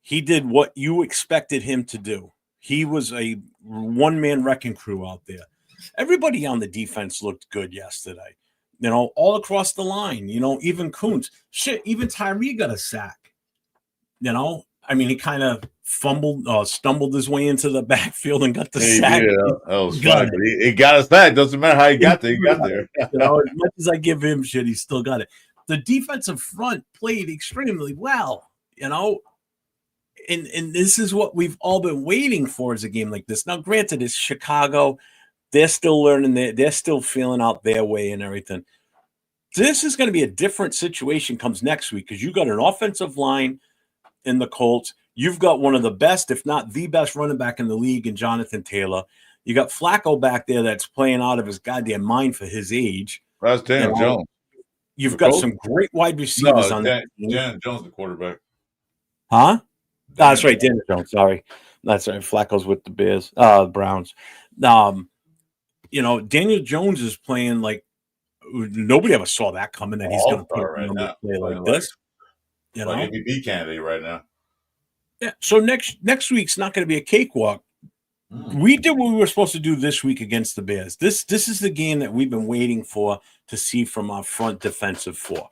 He did what you expected him to do. He was a one-man wrecking crew out there. Everybody on the defense looked good yesterday. All across the line, even Kuntz. Shit, even Tyree got a sack. I mean, he kind of stumbled his way into the backfield and got the sack. Yeah, that was fun. He got a sack. Doesn't matter how he got there. He got there. As much as I give him shit, he still got it. The defensive front played extremely well, and this is what we've all been waiting for as a game like this. Now, granted, it's Chicago. They're still learning. They're still feeling out their way and everything. This is going to be a different situation comes next week because you got an offensive line in the Colts. You've got one of the best, if not the best running back in the league in Jonathan Taylor. You got Flacco back there that's playing out of his goddamn mind for his age. That's Daniel Jones. You've got some great wide receivers on that team. Daniel Jones, the quarterback. Huh? That's right, Daniel Jones. Sorry. That's right. Flacco's with the Bears, Browns. Daniel Jones is playing like nobody ever saw that coming that he's going to play like this. MVP candidate right now. Yeah. So next week's not going to be a cakewalk. We did what we were supposed to do this week against the Bears. This is the game that we've been waiting for to see from our front defensive 4.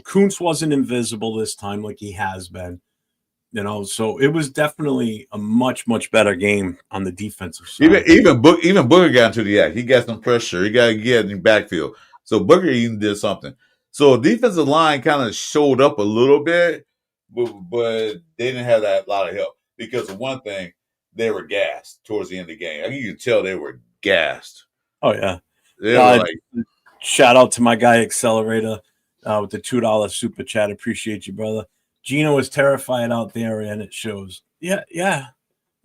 Kuntz wasn't invisible this time like he has been. So it was definitely a much, much better game on the defensive side. Even Booker got into the act. He got some pressure. He got to get in the backfield. So Booker even did something. So defensive line kind of showed up a little bit, but they didn't have that lot of help because of one thing, they were gassed towards the end of the game. I think you could tell they were gassed. Oh yeah. Shout out to my guy Accelerator with the $2 super chat. Appreciate you, brother. Gino is terrified out there, and it shows. Yeah.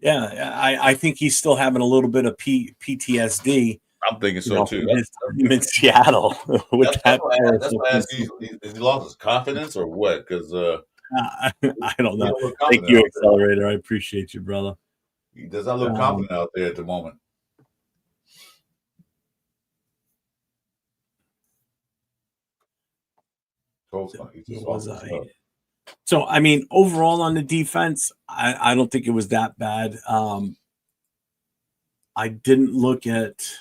I think he's still having a little bit of PTSD. I'm thinking so too. I'm in Seattle with that's why I ask you, is he lost his confidence or what? Because I don't know. Thank you, Accelerator. I appreciate you, brother. He does not look confident out there at the moment. So, I mean, overall on the defense, I don't think it was that bad. I didn't look at –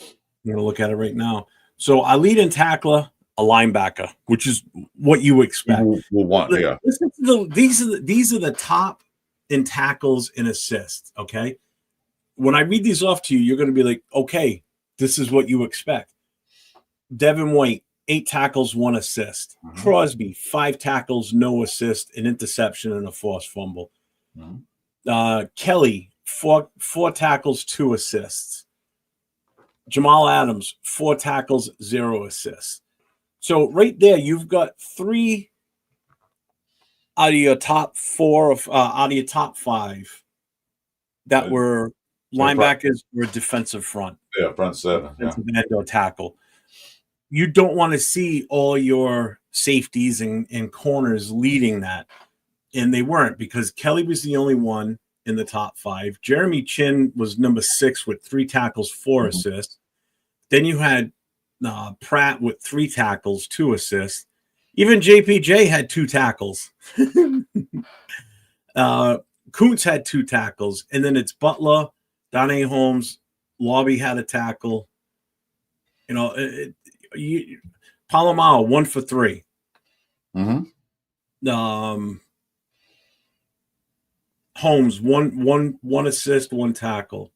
I'm going to look at it right now. So, our lead in tackler, a linebacker, which is what you expect. We'll want, yeah. These are the top in tackles and assists, okay? When I read these off to you, you're going to be like, okay, this is what you expect. Devin White, 8 tackles, 1 assist. Mm-hmm. Crosby, 5 tackles, no assist, an interception, and a forced fumble. Mm-hmm. Kelly, 4 tackles, 2 assists. Jamal Adams, 4 tackles, 0 assists. So right there, you've got 3 out of your top 4 out of your top 5 that were linebackers or defensive front. Yeah, front 7. Defensive end or tackle. You don't want to see all your safeties and corners leading that. And they weren't because Kelly was the only one in the top 5. Jeremy Chin was number 6 with 3 tackles, 4 assists. Then you had Pratt with 3 tackles, 2 assists. Even JPJ had 2 tackles. Kuntz had 2 tackles. And then it's Butler, Donnie Holmes, Lobby had a tackle. Palomar 1 for 3. Mm-hmm. Holmes one assist, 1 tackle.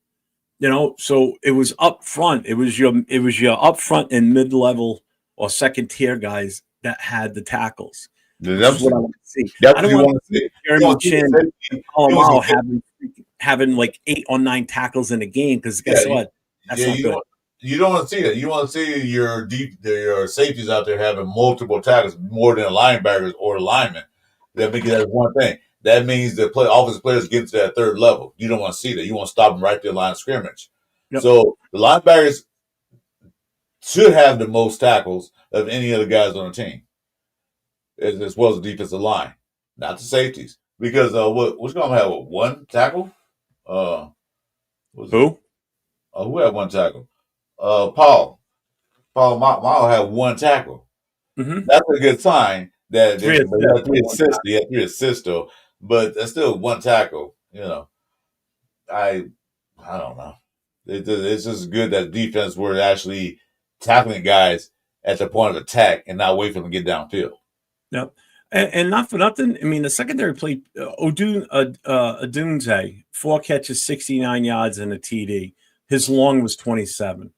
So it was up front. It was your up front and mid-level or second tier guys that had the tackles. Which That's is what I want to see. what I don't you want want to see to see. Jeremy Chin and You Alamo want to see- having like 8 or 9 tackles in a game because guess what? That's not good. You don't want to see that. You want to see your safeties out there having multiple tackles more than linebackers or linemen. That's one thing. That means the offensive players get to that third level. You don't want to see that. You want to stop them right there in line of scrimmage. Yep. So the linebackers should have the most tackles of any other guys on the team, as well as the defensive line, not the safeties. Because what's going to have one tackle? Who? Who had one tackle? Paul Mile had one tackle. Mm-hmm. That's a good sign that Three assists. He had 3 assists though, but that's still one tackle. I don't know. It's just good that defense were actually tackling guys at the point of attack and not wait for them to get downfield. Yep. And not for nothing, I mean, the secondary played Odunze, 4 catches, 69 yards, and a TD. His long was 27.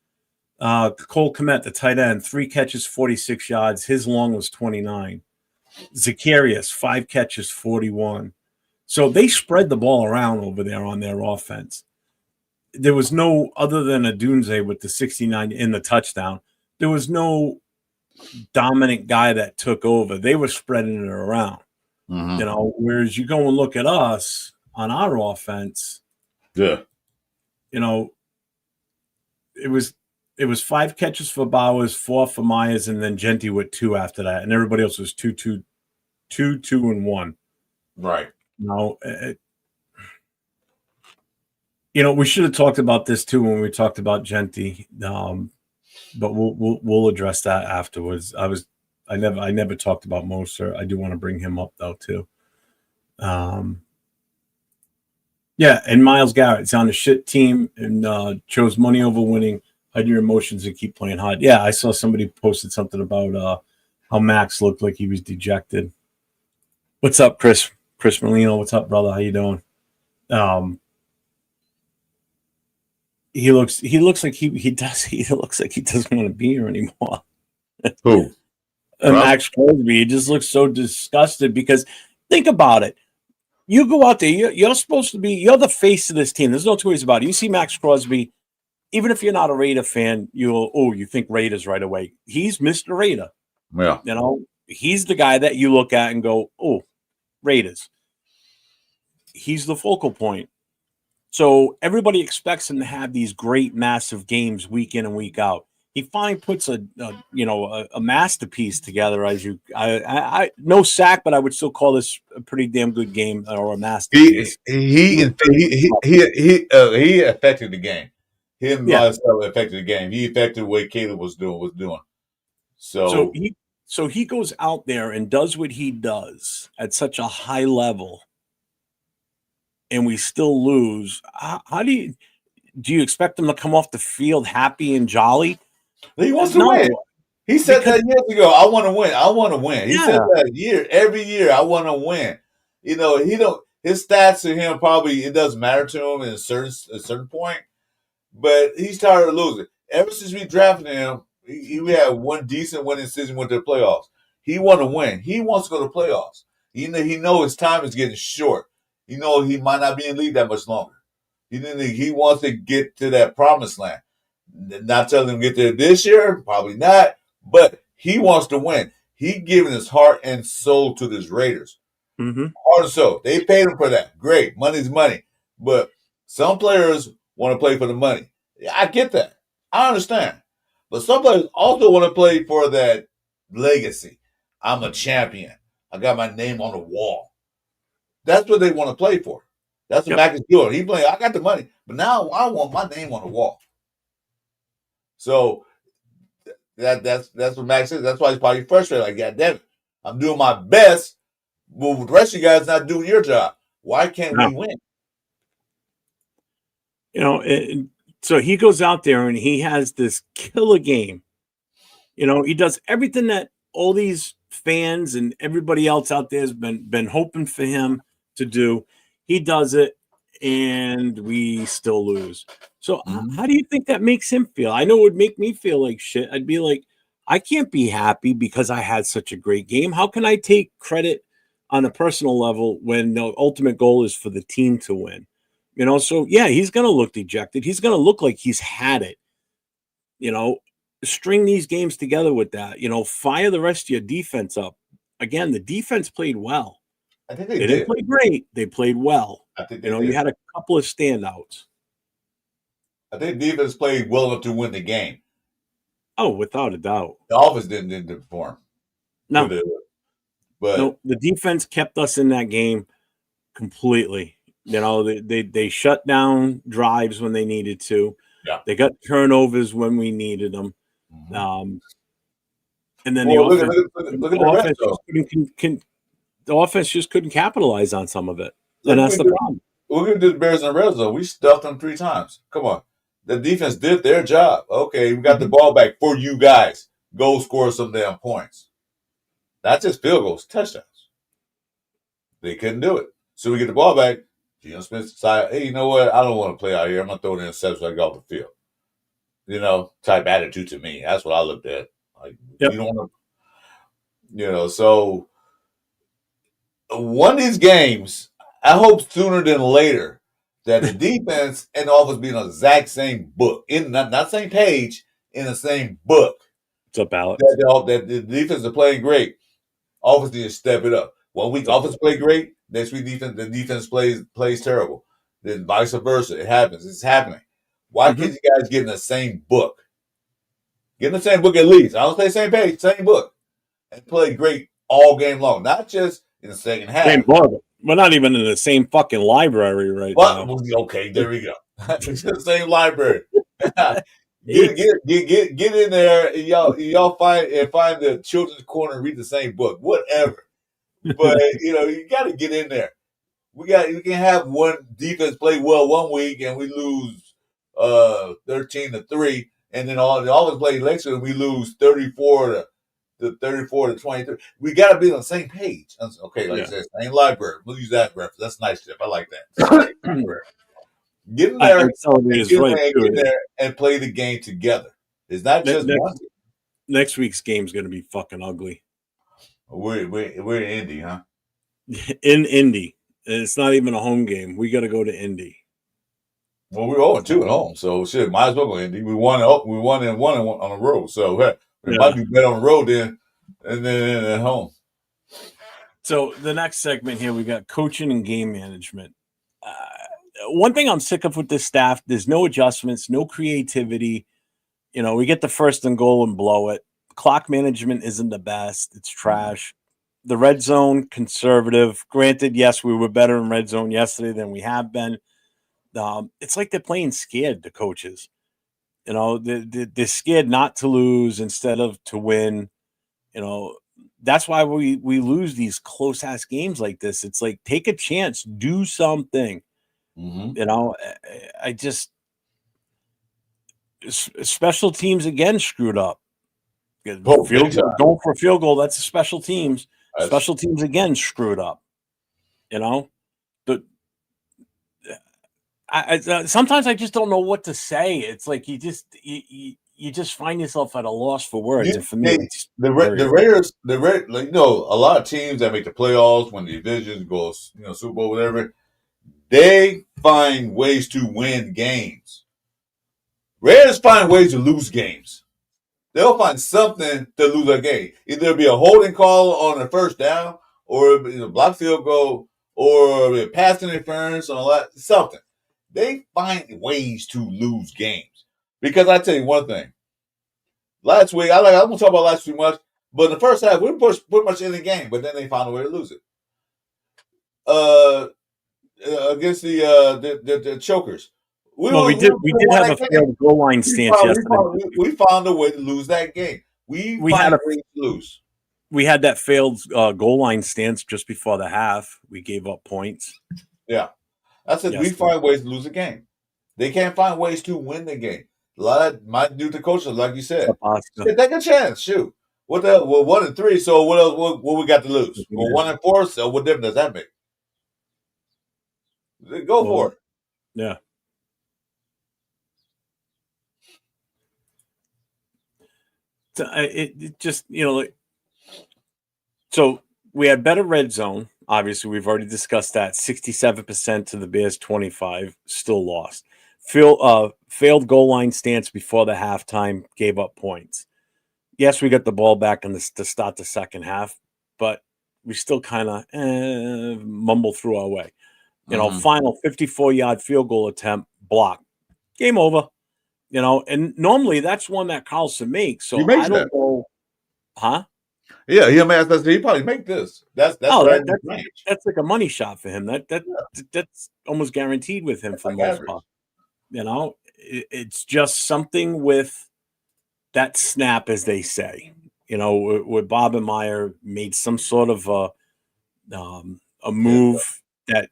Cole Kmet, the tight end, 3 catches, 46 yards. His long was 29. Zacharias, 5 catches, 41. So they spread the ball around over there on their offense. There was no, other than Odunze with the 69 in the touchdown, there was no dominant guy that took over. They were spreading it around. Mm-hmm. Whereas you go and look at us on our offense, it was 5 catches for Bowers, 4 for Myers, and then Genty with 2 after that, and everybody else was 2, 2, 2, 2, and 1. Right. We should have talked about this too when we talked about Genty. But we'll address that afterwards. I never talked about Moser. I do want to bring him up though too. Yeah, and Myles Garrett's on the shit team and chose money over winning. Hide your emotions and keep playing hard. Yeah, I saw somebody posted something about how Max looked like he was dejected. What's up, Chris? Chris Molino, what's up, brother? How you doing? He looks like he looks like he doesn't want to be here anymore. Who? Max Crosby. He just looks so disgusted because think about it. You go out there, you're supposed to be, you're the face of this team. There's no two ways about it. You see Max Crosby, even if you're not a Raider fan, you think Raiders right away. He's Mr. Raider. Yeah. He's the guy that you look at and go, oh, Raiders. He's the focal point. So everybody expects him to have these great, massive games week in and week out. He finally puts a masterpiece together. I no sack, but I would still call this a pretty damn good game or a masterpiece. He affected the game. Him myself affected the game. He affected the way Caleb was doing. So he goes out there and does what he does at such a high level. And we still lose. How do you expect them to come off the field happy and jolly? He wants to win. He said that years ago. I want to win. I want to win. He said that every year. I want to win. He don't. His stats to him probably it doesn't matter to him at a certain point. But he's tired of losing. Ever since we drafted him, we had one decent winning season with the playoffs. He want to win. He wants to go to playoffs. He know his time is getting short. He might not be in the league that much longer. He wants to get to that promised land. Not telling him to get there this year, probably not, but he wants to win. He giving his heart and soul to his Raiders. Mm-hmm. Heart and soul. They paid him for that. Great. Money's money. But some players want to play for the money. Yeah, I get that. I understand. But some players also want to play for that legacy. I'm a champion. I got my name on the wall. That's what they want to play for. That's what Mac is doing. He playing, I got the money, but now I want my name on the wall. So that's what Max says. That's why he's probably frustrated. Like, God damn it, I'm doing my best, but the rest of you guys not doing your job. Why can't we win? So he goes out there and he has this killer game. He does everything that all these fans and everybody else out there has been hoping for him to do. He does it, and we still lose. So how do you think that makes him feel? I know it would make me feel like shit. I'd be like, I can't be happy because I had such a great game. How can I take credit on a personal level when the ultimate goal is for the team to win? So yeah, he's going to look dejected. He's going to look like he's had it. You know, String these games together with that. Fire the rest of your defense up. Again, the defense played well. I think They they didn't did. play great. They played well. I think they You did. had a couple of standouts. I think defense played well enough to win the game. Oh, without a doubt. The offense didn't perform. No, But the defense kept us in that game completely. They shut down drives when they needed to. yeah. They got turnovers when we needed them. Mm-hmm. And then Well, look at the rest though. The offense just couldn't capitalize on some of it, and Look that's at the problem. Look at the Bears in the red zone. We stuffed them 3 times. Come on. The defense did their job. Okay, we got the ball back for you guys. Go score some damn points. Not just field goals, touchdowns. They couldn't do it. So we get the ball back. Geno Smith decided, hey, you know what? I don't want to play out here. I'm going to throw an interception so I get off the field. Type attitude to me. That's what I looked at. Like, Yep. you don't want to, so one of these games, I hope sooner than later that the defense and the offense be in the exact same book, in not same page, in the same book. It's a balance. That the defense is playing great. Offense needs to step it up. 1 week offense play great, next week the defense plays terrible. Then vice versa. It happens. It's happening. Why can't you guys get in the same book? Get in the same book at least. I don't say same page, same book. And play great all game long. Not just in the second half. Same book. We're not even in the same fucking library right now. Okay, there we go. It's the same library. Get in there, and y'all find the children's corner and read the same book, whatever. But you got to get in there. We can have one defense play well 1 week and we lose 13-3, and then all the offense play next week and we lose 34 to 23. We got to be on the same page. Okay, like I said, same library. We'll use that reference. That's nice, Jeff. I like that. Get in there, and play the game together. It's not just one. Next week's game is going to be fucking ugly. We're in Indy, huh? In Indy. It's not even a home game. We got to go to Indy. Well, we're 0-2 at home, so shit, might as well go Indy. We won and one on the road, so it might be better on the road than at home. So the next segment here, we got coaching and game management. One thing I'm sick of with this staff: there's no adjustments, no creativity. We get the first and goal and blow it. Clock management isn't the best. It's trash. The red zone, conservative. Granted, yes, we were better in red zone yesterday than we have been. It's like they're playing scared, the coaches. They're scared not to lose instead of to win. That's why we lose these close-ass games like this. It's like, take a chance, do something. I just special teams again screwed up. Going for a field goal, that's a special teams. Special teams again screwed up. But sometimes I just don't know what to say. It's like you just find yourself at a loss for words. And for me, the Raiders, a lot of teams that make the playoffs, when the divisions goes, Super Bowl, whatever, they find ways to win games. Raiders find ways to lose games. They'll find something to lose a game. Either it'll be a holding call on the first down, or a block field goal, or a pass interference on something. They find ways to lose games. Because I tell you one thing. Last week, I won't talk about last week much, but in the first half, we were pretty much in the game, but then they found a way to lose it. Against the chokers. We did have a failed goal line stance yesterday. We found a way to lose that game. We had a way to lose. We had that failed goal line stance just before the half. We gave up points. Yeah. I said we find ways to lose a game. They can't find ways to win the game. A lot of my new to coaches, like you said, take a chance. Shoot. What the hell? Well, 1-3. So what else? What we got to lose? Well, 1-4. So what difference does that make? Go for it. Yeah. it just so we had better red zone. Obviously, we've already discussed that. 67% to the Bears, 25, still lost. Failed goal line stance before the halftime, gave up points. Yes, we got the ball back to start the second half, but we still kind of mumble through our way. Final 54-yard field goal attempt, block. Game over. And normally that's one that Carlson makes. So I don't know. Huh? Yeah, he probably make this. That's right in his range. That's like a money shot for him. That's almost guaranteed with him that's for the most part. It's just something with that snap, as they say. Where Bob and Meyer made some sort of a move that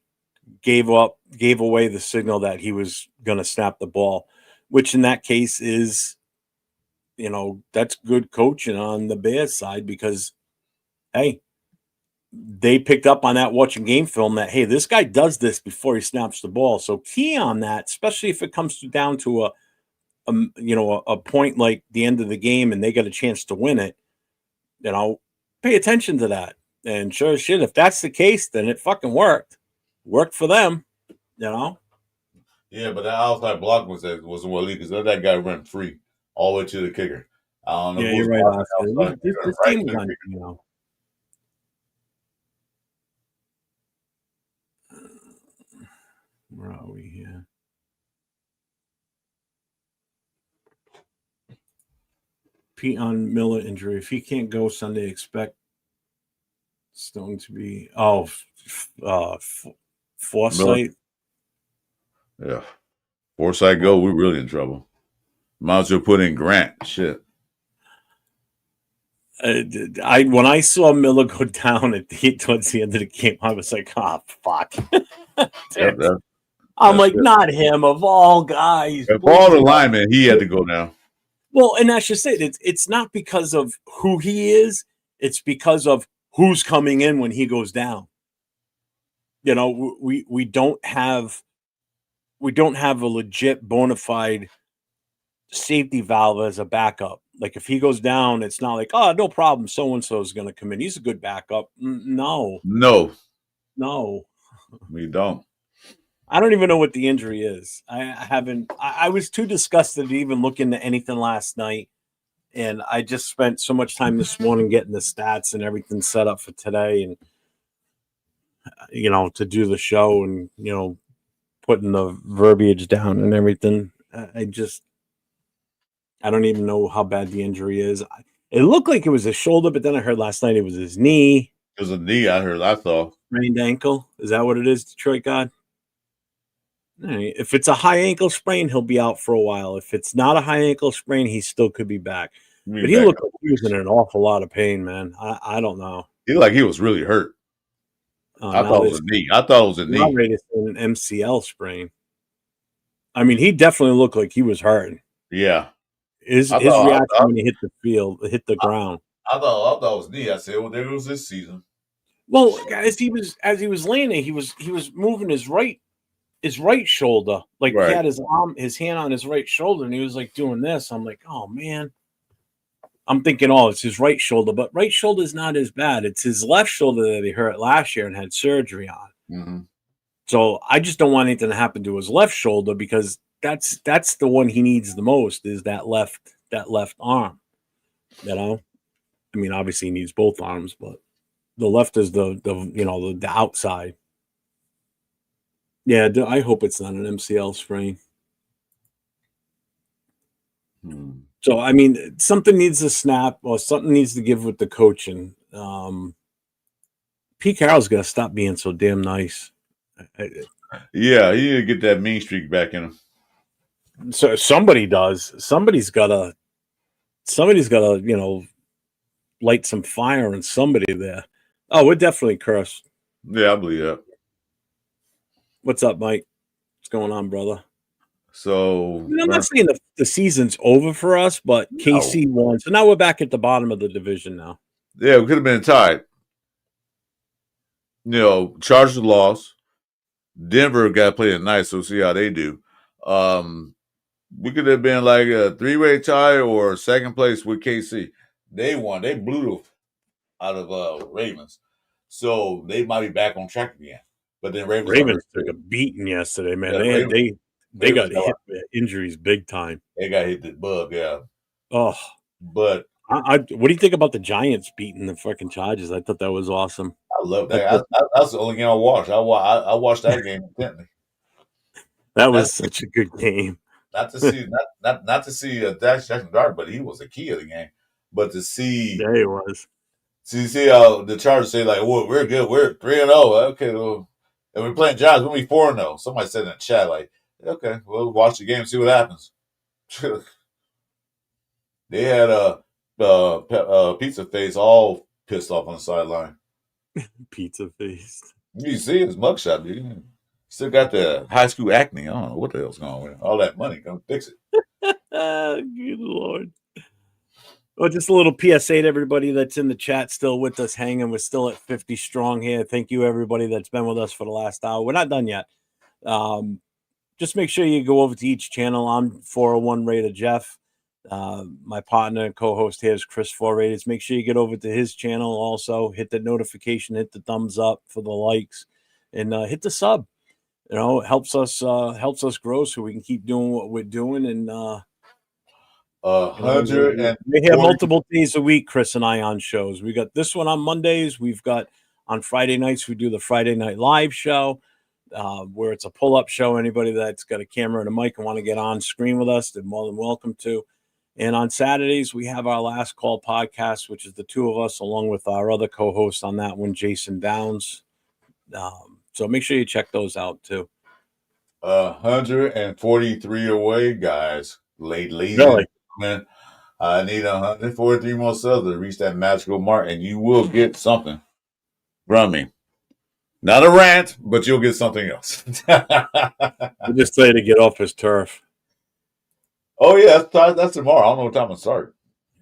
gave away the signal that he was going to snap the ball, which in that case is, that's good coaching on the Bears side because, hey, they picked up on that watching game film that, hey, this guy does this before he snaps the ball. So key on that, especially if it comes down to a point like the end of the game and they get a chance to win it, pay attention to that. And sure as shit, if that's the case, then it fucking worked. Worked for them, Yeah, but that outside block was what lead because that guy ran free all the way to the kicker. I don't know. Yeah, you're right. This team was on, Where are we here? Pete on Miller injury. If he can't go Sunday, expect Stone to be Forsythe. Yeah, Forsythe go. We're really in trouble. Might as well put in Grant. Shit. When I saw Miller go down towards the end of the game, I was like, "Oh fuck!" I'm like, not him of all guys. Of all the linemen, he had to go down. Well, and that's just it. It's not because of who he is. It's because of who's coming in when he goes down. We don't have a legit bona fide safety valve as a backup. Like if he goes down, it's not like, oh, no problem, so and so is going to come in. He's a good backup. No, we don't. I don't even know what the injury is. I was too disgusted to even look into anything last night. And I just spent so much time this morning getting the stats and everything set up for today and, to do the show and, putting the verbiage down and everything. I don't even know how bad the injury is. It looked like it was his shoulder, but then I heard last night it was his knee. It was a knee, I thought. Sprained ankle. Is that what it is, Detroit God? Right. If it's a high ankle sprain, he'll be out for a while. If it's not a high ankle sprain, he still could be back. But he looked like he was in an awful lot of pain, man. I don't know. He looked like he was really hurt. I thought it was a knee. I thought it was a knee. It's an MCL sprain. I mean, he definitely looked like he was hurt. Yeah. His reaction when he hit the ground. I thought it was knee. I said, well, there goes this season. Well, as he was laying there, he was moving his right shoulder. Like he had his hand on his right shoulder, and he was like doing this. I'm like, oh man. I'm thinking, it's his right shoulder, but right shoulder is not as bad. It's his left shoulder that he hurt last year and had surgery on. Mm-hmm. So I just don't want anything to happen to his left shoulder because that's the one he needs the most is that left arm. I mean, obviously he needs both arms, but the left is the outside. Yeah, I hope it's not an MCL sprain. So, I mean, something needs to snap or something needs to give with the coaching. Pete Carroll's got to stop being so damn nice. Yeah, he need to get that mean streak back in him. So somebody does. Somebody's got to, light some fire in somebody there. Oh, we're definitely cursed. Yeah, I believe that. What's up, Mike? What's going on, brother? So I'm not saying the season's over for us, but KC won. So now we're back at the bottom of the division now. Yeah, we could have been tied. Chargers lost. Denver got to play tonight, so we'll see how they do. We could have been like a 3-way tie or second place with KC. They won. They blew out of Ravens, so they might be back on track again. But then Ravens are hurt Ravens took a too. beating yesterday, man. Yeah, the Ravens. They Ravens got got hit with injuries big time. they got hit the bug, yeah. Oh, But what do you think about the Giants beating the fucking Chargers? I thought that was awesome. I love I that. thought That's the only game I watched. I watched that game intently. that Not, was such a good game. not to see not to see Jackson Dart, but he was the key of the game. But to see There he was. see how the Chargers say like, "Well, we're good. We're 3-0. Okay, well, and we're playing Giants. We'll be 4-0." Somebody said in the chat like, "Okay, we'll watch the game, see what happens." They had a pizza face all pissed off on the sideline. Pizza face. You see his mugshot, dude. Still got the high school acne. I don't know what the hell's going on with it. All that money, come fix it. Good Lord. Well, just a little PSA to everybody that's in the chat still with us hanging. We're still at 50 strong here. Thank you, everybody that's been with us for the last hour. We're not done yet. Just make sure you go over to each channel. I'm 401 Raider Jeff. My partner and co-host here is Chris 4 Raiders. Make sure you get over to his channel also. Hit the notification, hit the thumbs up for the likes, and hit the sub. You know, it helps us grow so we can keep doing what we're doing. And we have multiple days a week, Chris and I, on shows. We got this one on Mondays. We've got on Friday nights, we do the Friday Night Live show, where it's a pull-up show. Anybody that's got a camera and a mic and want to get on screen with us, they're more than welcome to. And on Saturdays, we have our Last Call podcast, which is the two of us, along with our other co-host on that one, Jason Downs. So make sure you check those out, too. 143 away, guys. Ladies Really? and I need 143 more subs to reach that magical mark, and you will get something from me. Not a rant, but you'll get something else. We'll just say to get off his turf. Oh, yeah, that's tomorrow. I don't know what time to start.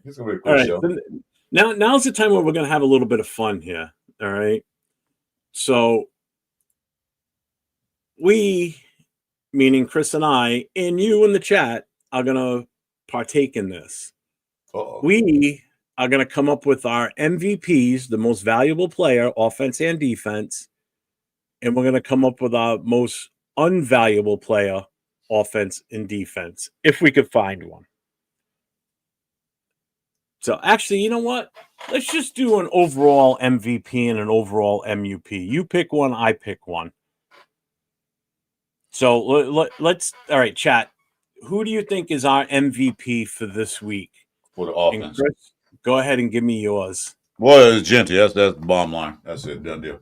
It's going to be a quick show. So now's the time where we're going to have a little bit of fun here. All right. So we, meaning Chris and I, and you in the chat, are going to partake in this. Uh-oh. We are going to come up with our MVPs, the most valuable player, offense and defense, and we're going to come up with our most unvaluable player, offense and defense, if we could find one. So actually, you know what? Let's just do an overall MVP and an overall MUP. You pick one, I pick one. So let's, all right, chat. Who do you think is our MVP for this week? For the offense. And Chris, go ahead and give me yours. Well, it's Genty. That's the bottom line. That's it. Done deal.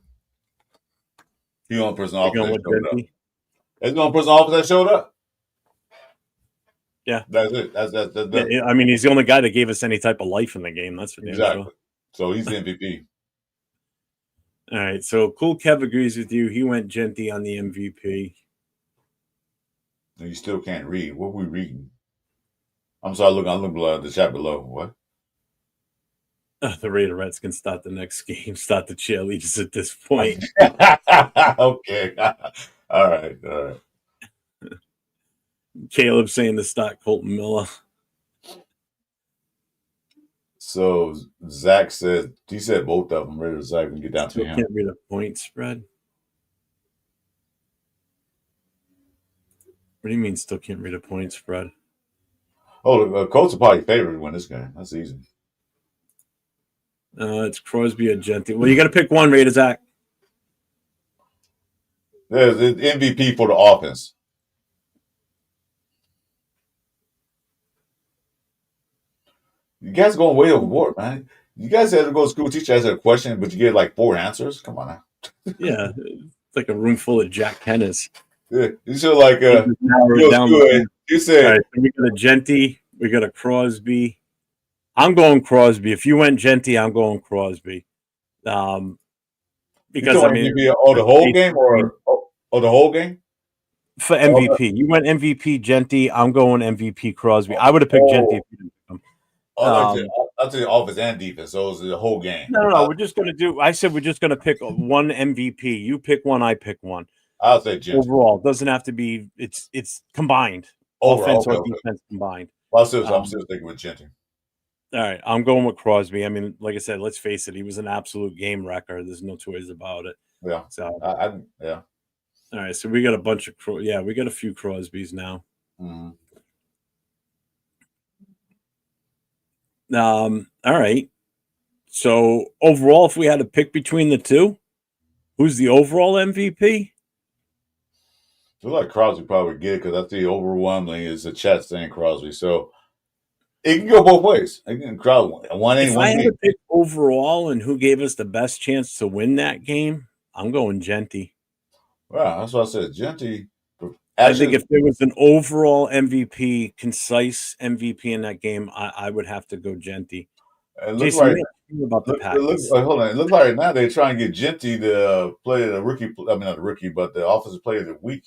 He the only person off that showed up. That's the only person off that showed up. Yeah. That's it. That's yeah, I mean, he's the only guy that gave us any type of life in the game. That's for damn sure. So he's the MVP. All right. So Cool Kev agrees with you. He went Genty on the MVP. And you still can't read. What are we reading? I'm sorry, I'm looking below the chat below. What? The Raiderettes can start the next game, start the cheerleaders at this point. Okay. All right. Caleb saying to start Colton Miller. So Zach said, he said both of them. Ready Zach can get down to him. Can't read a point spread. What do you mean still can't read a point spread? Oh, the Colts are probably favored to win this game. That's easy. It's Crosby or Genty. Well, you got to pick one, Raider Zach. There's the MVP for the offense. You guys are going way overboard, man. You guys had to go to school, teacher asked a question, but you get like 4 answers. Come on now. Yeah, it's like a room full of Jack Kenners. Yeah, you should like you said. All right, so we got a Genty, we got a Crosby. I'm going Crosby. If you went Genty, I'm going Crosby. Because I mean, the whole game or the whole game for MVP. You went MVP Genty. I'm going MVP Crosby. I would have picked Genty if you didn't pick him. I'll tell you offense and defense. So it's the whole game. No. We're just gonna do. I said we're just gonna pick one MVP. You pick one. I pick one. I'll say Genty. Overall, doesn't have to be. It's combined. offense or Okay. defense combined. I'm still thinking with Genty. All right, I'm going with Crosby. I mean, like I said, let's face it, he was an absolute game wrecker. There's no two ways about it. Yeah. So, yeah. all right, so we got a bunch of we got a few Crosbys now. Mm-hmm. All right. So overall, if we had to pick between the two, who's the overall MVP? I feel like Crosby probably get it because I think overwhelmingly is the chat saying Crosby. So it can go both ways. It can Crosby If I had to pick overall and who gave us the best chance to win that game, I'm going Genty. Wow, that's what I said. Genty. I think if there was an overall MVP, concise MVP in that game, I would have to go Genty. Jason, about the Packers. Hold on. It looks like now they're trying to get Genty to play the rookie. I mean, not the rookie, but the offensive player of the week.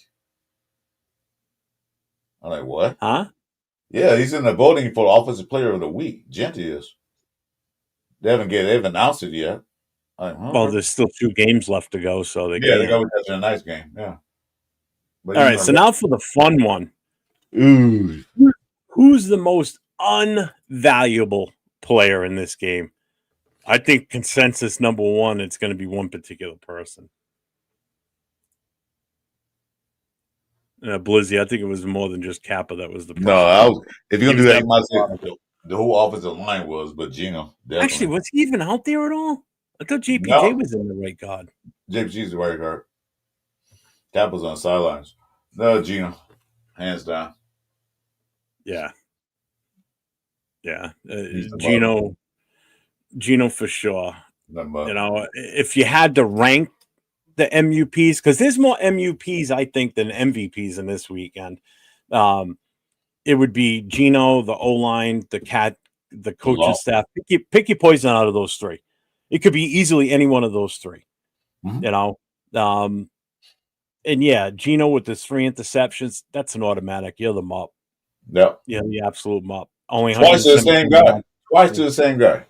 I'm like, what? Huh? Yeah, he's in the voting for offensive player of the week. Genty is. They haven't announced it yet. Like, well, there's still 2 games left to go, so they they go with a nice game. Yeah. But all right, so now for the fun one. Ooh. Who's the most unvaluable player in this game? I think consensus number 1, it's going to be one particular person. Blizzy, I think it was more than just Kappa that was the person. No, if you're going to do that, you might say the whole offensive line was, but Gino. Definitely. Actually, was he even out there at all? I thought JPJ was in the right guard. JPJ's the right guard. Kappa's on the sidelines. No, Gino. Hands down. Yeah. Yeah. Gino for sure. You know, if you had to rank the MUPs, because there's more MUPs, I think, than MVPs in this weekend. It would be Gino, the O-line, the coaching staff. Pick your poison out of those 3. It could be easily any one of those 3. Mm-hmm. You know? And yeah, Gino with his 3 interceptions, that's an automatic. You're the MUP. Yeah. Yeah, the absolute MUP. Only twice to the same guy. Twice to the same guy.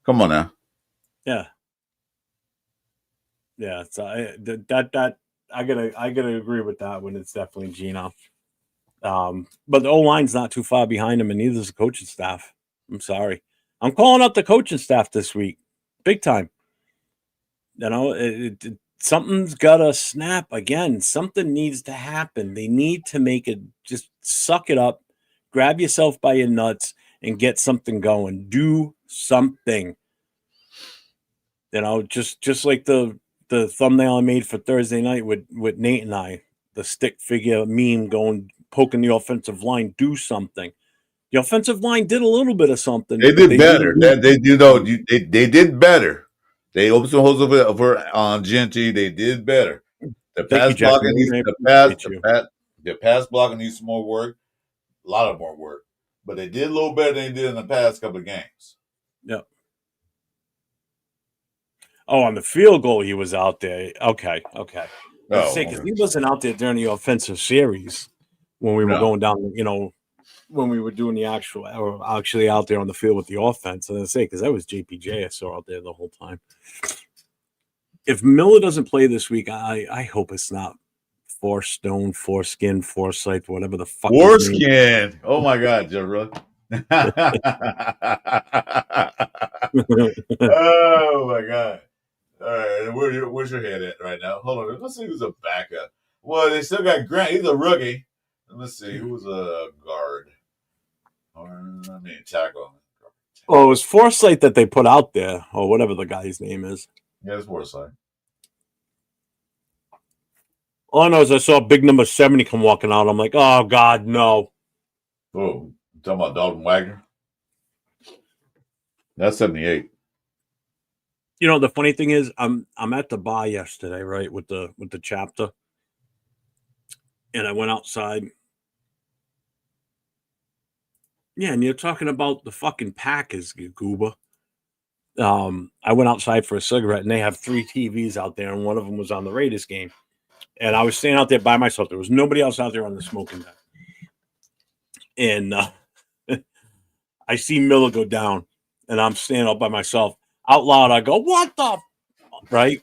Come on now. Yeah. Yeah. So I gotta agree with that one. It's definitely Gino. But the O-line's not too far behind him, and neither is the coaching staff. I'm sorry. I'm calling out the coaching staff this week. Big time. You know, something's got to snap again. Something needs to happen. They need to make it, just suck it up, grab yourself by your nuts, and get something going. Do something. You know, just like the thumbnail I made for Thursday night with Nate and I, the stick figure meme poking the offensive line. Do something. The offensive line did a little bit of something. They did better. They did better. They opened some holes over on Genty. They did better. The pass blocking needs some more work. A lot of more work. But they did a little better than they did in the past couple of games. Yep. Oh, on the field goal, he was out there. Okay. Because he wasn't out there during the offensive series when we were going down, you know, when we were doing actually out there on the field with the offense. And I say, because that was JPJ I saw out there the whole time. If Miller doesn't play this week, I hope it's not Foreskin, Forsyth, whatever the fuck. Foreskin. Oh my God, Joe. Oh my God. All right, where's your head at right now? Hold on, let's see who's a backup. Well, they still got Grant. He's a rookie. Let's see who's a guard. Tackle. Oh, it was Forsyth that they put out there, or whatever the guy's name is. Yeah, it's Forsyth. All I know is I saw big number 70 come walking out. I'm like, oh God, no. Oh, you talking about Dalton Wagner? That's 78. You know, the funny thing is, I'm at the bar yesterday, right, with the chapter, and I went outside. Yeah, and you're talking about the fucking Packers, you goober. I went outside for a cigarette, and they have 3 TVs out there, and one of them was on the Raiders game. And I was standing out there by myself. There was nobody else out there on the smoking deck. And I see Miller go down, and I'm standing up by myself. Out loud, I go, what the? Right?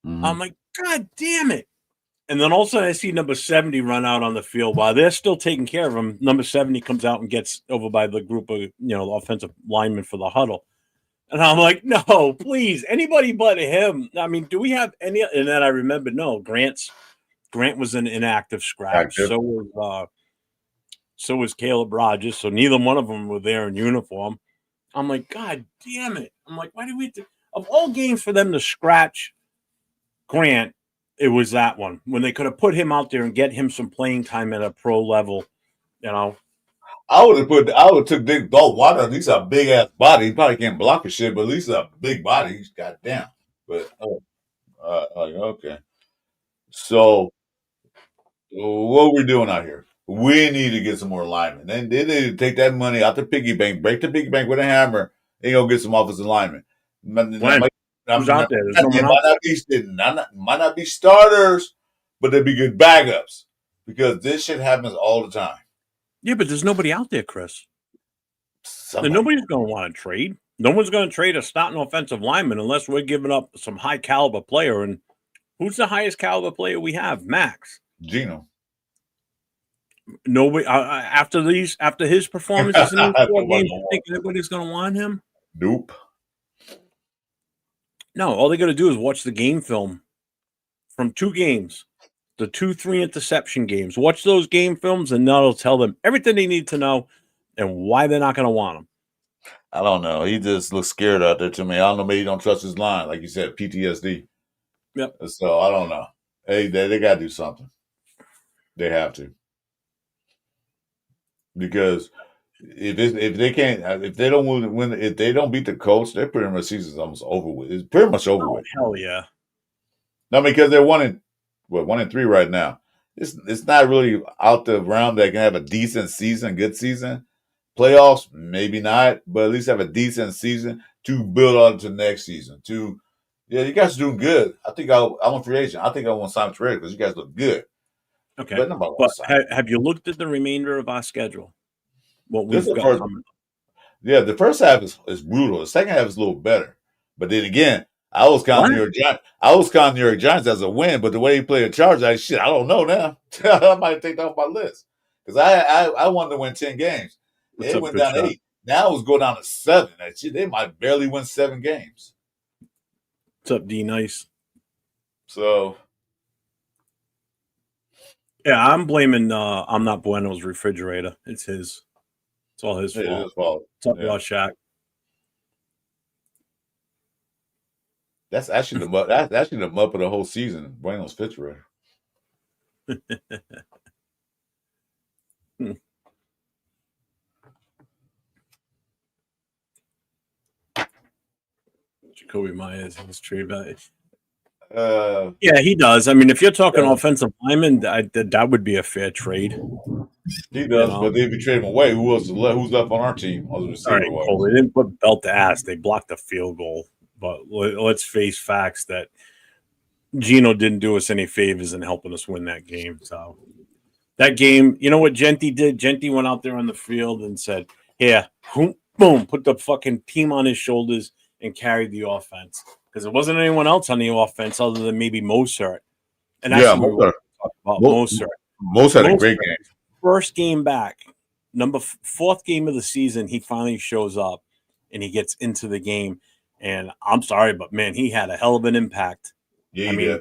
Mm-hmm. I'm like, God damn it. And then all of a sudden I see number 70 run out on the field while they're still taking care of him. Number 70 comes out and gets over by the group of, the offensive linemen for the huddle. And I'm like, no, please, anybody but him. I mean, do we have any? And then I remember, no, Grant was an inactive scratch. Active. So was Caleb Rogers. So neither one of them were there in uniform. I'm like, God damn it. I'm like, why do we of all games for them to scratch Grant, it was that one when they could have put him out there and get him some playing time at a pro level, I would have took Dick Dalton Water. He's a big ass body. He probably can't block a shit, but at least a big body. He's goddamn. But okay. So what are we doing out here? We need to get some more linemen. Then they need to take that money out the piggy bank, break the piggy bank with a hammer, and go get some offensive linemen. Who's out there? There's no one out. Might not be starters, but they'd be good backups because this shit happens all the time. Yeah, but there's nobody out there, Chris. And nobody's going to want to trade. No one's going to trade a starting offensive lineman unless we're giving up some high caliber player. And who's the highest caliber player we have? Max. Gino. Nobody after his performances in these 4 games, you think anybody's going to want him? Nope. No, all they got to do is watch the game film from 2 games, the 2-3 interception games. Watch those game films, and that'll tell them everything they need to know and why they're not going to want him. I don't know. He just looks scared out there to me. I don't know. Maybe he don't trust his line, like you said, PTSD. Yep. So I don't know. Hey, they got to do something. They have to, because if they don't win, if they don't beat the Colts, their pretty much season's almost over with. It's pretty much over with. Hell yeah. No, because they're 1-3 right now. It's not really out the realm that can have a decent season, good season. Playoffs, maybe not, but at least have a decent season to build on to next season. You guys are doing good. I think I'm a free agent. I think I want to sign Trey because you guys look good. Okay, but have you looked at the remainder of our schedule? What we've got coming? Yeah, the first half is brutal. The second half is a little better. But then again, I was counting New York Giants. I was counting New York Giants as a win, but the way he played the Chargers, I don't know now. I might take that off my list because I wanted to win 10 games. It went down to 8. Now it's going down to 7. They might barely win 7 games. What's up, D? Nice. So. Yeah, I'm blaming I'm not Bueno's refrigerator. It's his. It's all his fault. His fault. What's up, Shaq? That's actually the mup of the whole season. Bueno's refrigerator. Jacoby Myers, his trade value. Yeah, he does. I mean, if you're talking offensive lineman, that would be a fair trade. He does, but they'd be trading away. Who's left on our team? All right, Cole, they didn't put belt to ass. They blocked the field goal. But let's face facts that Gino didn't do us any favors in helping us win that game. So that game, you know what Genty did? Genty went out there on the field and said, "Here, boom, put the fucking team on his shoulders and carried the offense." Because there wasn't anyone else on the offense other than maybe Mozart. And that's Mozart. Mozart had a great game. First game back, 4th game of the season, he finally shows up and he gets into the game. And I'm sorry, but man, he had a hell of an impact. Yeah, I mean,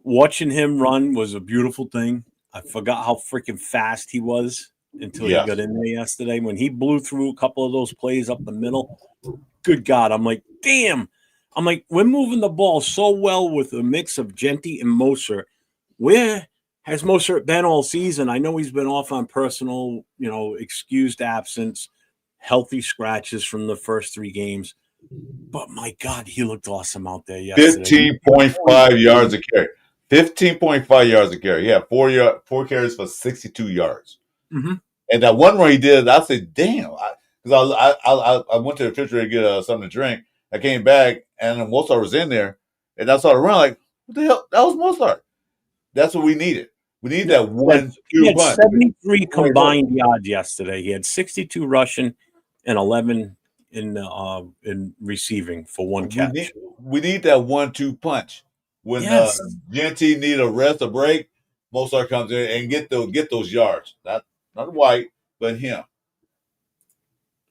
watching him run was a beautiful thing. I forgot how freaking fast he was until he got in there yesterday. When he blew through a couple of those plays up the middle, good God, I'm like, damn. I'm like, we're moving the ball so well with a mix of Genty and Mozart. Where has Mozart been all season? I know he's been off on personal, excused absence, healthy scratches from the first 3 games. But my God, he looked awesome out there yesterday. 15.5 yards a carry. 15.5 yards a carry. Yeah, 4 carries for 62 yards. Mm-hmm. And that one run he did, I said, damn. Because I went to the refrigerator to get something to drink. I came back, and Mozart was in there. And I saw the run, like, what the hell? That was Mozart. That's what we needed. We need that 1-2 He had punch. 73 combined yards yesterday. He had 62 rushing and 11 in receiving for 1 catch. We need that 1-2 punch. When Genty need a rest, a break, Mozart comes in and get those yards. Not White, but him.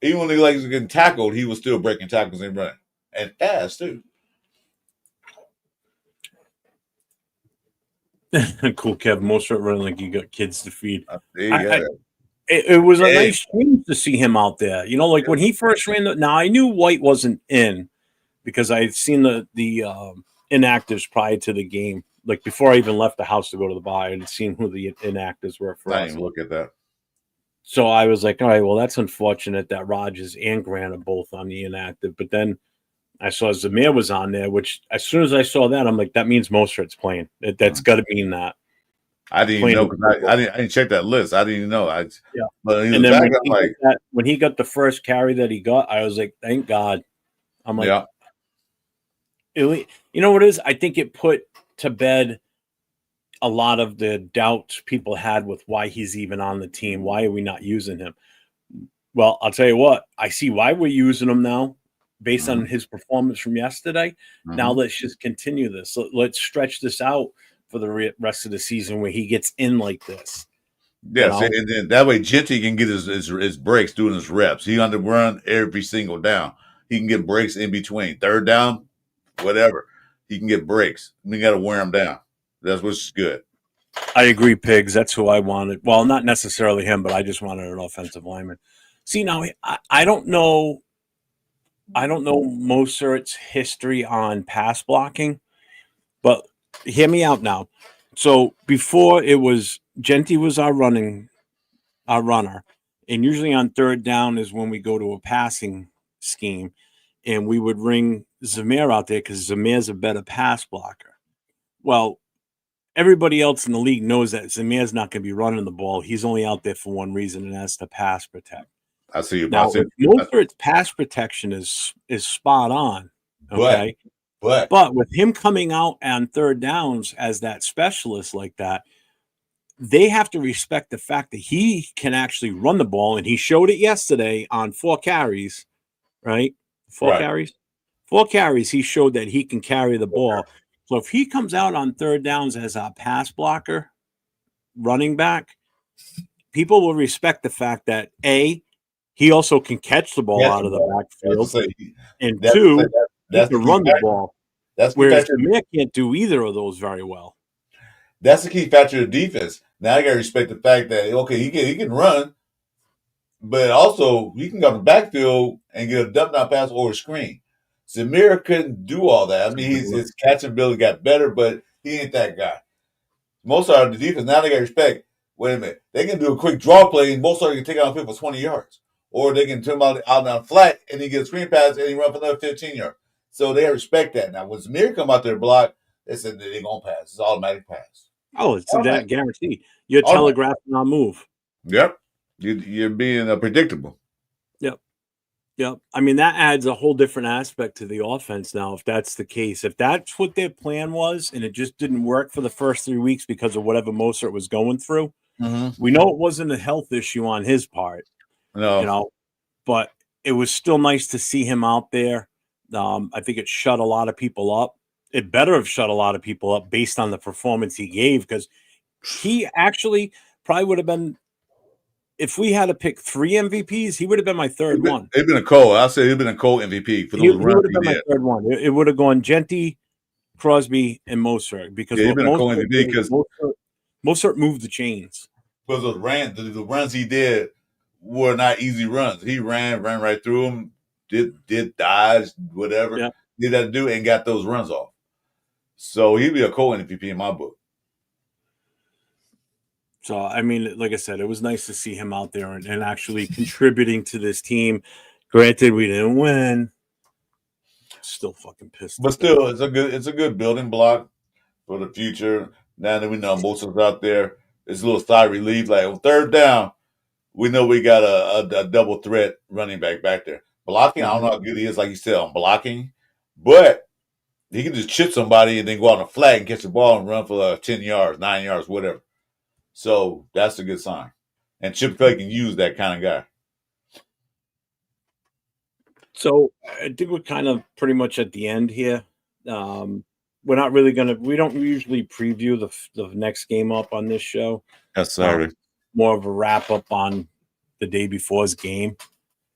Even when he was getting tackled, he was still breaking tackles and running. And fast too. Cool, Kev. Most of it running like you got kids to feed. Yeah. It was a nice change to see him out there. You know, like when he first ran. Now I knew White wasn't in because I had seen the inactives prior to the game. Like before I even left the house to go to the bar, I had seen who the inactives were for I us. didn't even look at that. So I was like, all right, well, that's unfortunate that Rogers and Grant are both on the inactive. But then I saw Zamir was on there, which as soon as I saw that, I'm like, that means Mostert's playing. That's got to mean that. I didn't even know because I didn't check that list. I didn't even know. But he was back. I'm like, when he got the first carry that he got, I was like, thank God. I'm like, you know what it is? I think it put to bed a lot of the doubts people had with why he's even on the team. Why are we not using him? Well, I'll tell you what, I see why we're using him now based on his performance from yesterday. Now let's just continue this. Let's stretch this out for the rest of the season where he gets in like this. Yes, and then that way Genty can get his breaks doing his reps. He on the run every single down. He can get breaks in between. Third down, whatever. He can get breaks. We got to wear him down. That's what's good. I agree, Pigs. That's who I wanted. Well, not necessarily him, but I just wanted an offensive lineman. See, now I don't know. I don't know Mosert's history on pass blocking, but hear me out now. So before it was Genty was our runner, and usually on third down is when we go to a passing scheme, and we would ring Zamir out there because Zamir's a better pass blocker. Well, everybody else in the league knows that Zamir's not going to be running the ball. He's only out there for one reason, and that's to pass protect. I see you. Now, Mostert's pass protection is spot on. Okay. But with him coming out on third downs as that specialist like that, they have to respect the fact that he can actually run the ball. And he showed it yesterday on 4 carries, right? 4 carries. 4 carries, he showed that he can carry the ball. So if he comes out on third downs as a pass blocker, running back, people will respect the fact that A, he also can catch the ball out of the backfield, and 2, he can run the ball. Whereas Zamir can't do either of those very well. That's the key factor of defense. Now I got to respect the fact that he can run, but also he can go to the backfield and get a dump down pass or a screen. Zamir couldn't do all that. I mean, his catching ability got better, but he ain't that guy. Most of the defense now they got respect. Wait a minute, they can do a quick draw play and most of them can take out on field for 20 yards, or they can turn him out down flat and he get a screen pass and he run for another 15 yards. So they respect that. Now when Zamir come out there block, they said they're gonna pass. It's automatic pass. Oh, it's a guarantee. You're telegraphing on move. Yep, you're being predictable. Yep. I mean, that adds a whole different aspect to the offense now, if that's the case. If that's what their plan was and it just didn't work for the first 3 weeks because of whatever Mostert was going through, we know it wasn't a health issue on his part. No. But it was still nice to see him out there. I think it shut a lot of people up. It better have shut a lot of people up based on the performance he gave, because he actually probably would have been, if we had to pick 3 MVPs, he would have been my third one. It'd been a Cole. I'll say it'd been a Cole MVP for those runs. He would have been my third one. It would have gone Genty, Crosby, and Mostert, because he'd been a Cole MVP because Mostert moved the chains. Because the runs he did were not easy runs. He ran right through them, did dodge, whatever did that do, and got those runs off. So he'd be a Cole MVP in my book. So, I mean, like I said, it was nice to see him out there and actually contributing to this team. Granted, we didn't win. Still fucking pissed. But still, it's a good building block for the future. Now that we know Mostert's out there, it's a little sigh of relief. Like on third down, we know we got a double threat running back there. Blocking, I don't know how good he is, like you said, on blocking, but he can just chip somebody and then go on a flag and catch the ball and run for 10 yards, 9 yards, whatever. So that's a good sign. And Chip Kelly can use that kind of guy. So I think we're kind of pretty much at the end here. we're not really gonna. We don't usually preview the next game up on this show. That's Saturday. More of a wrap up on the day before's game.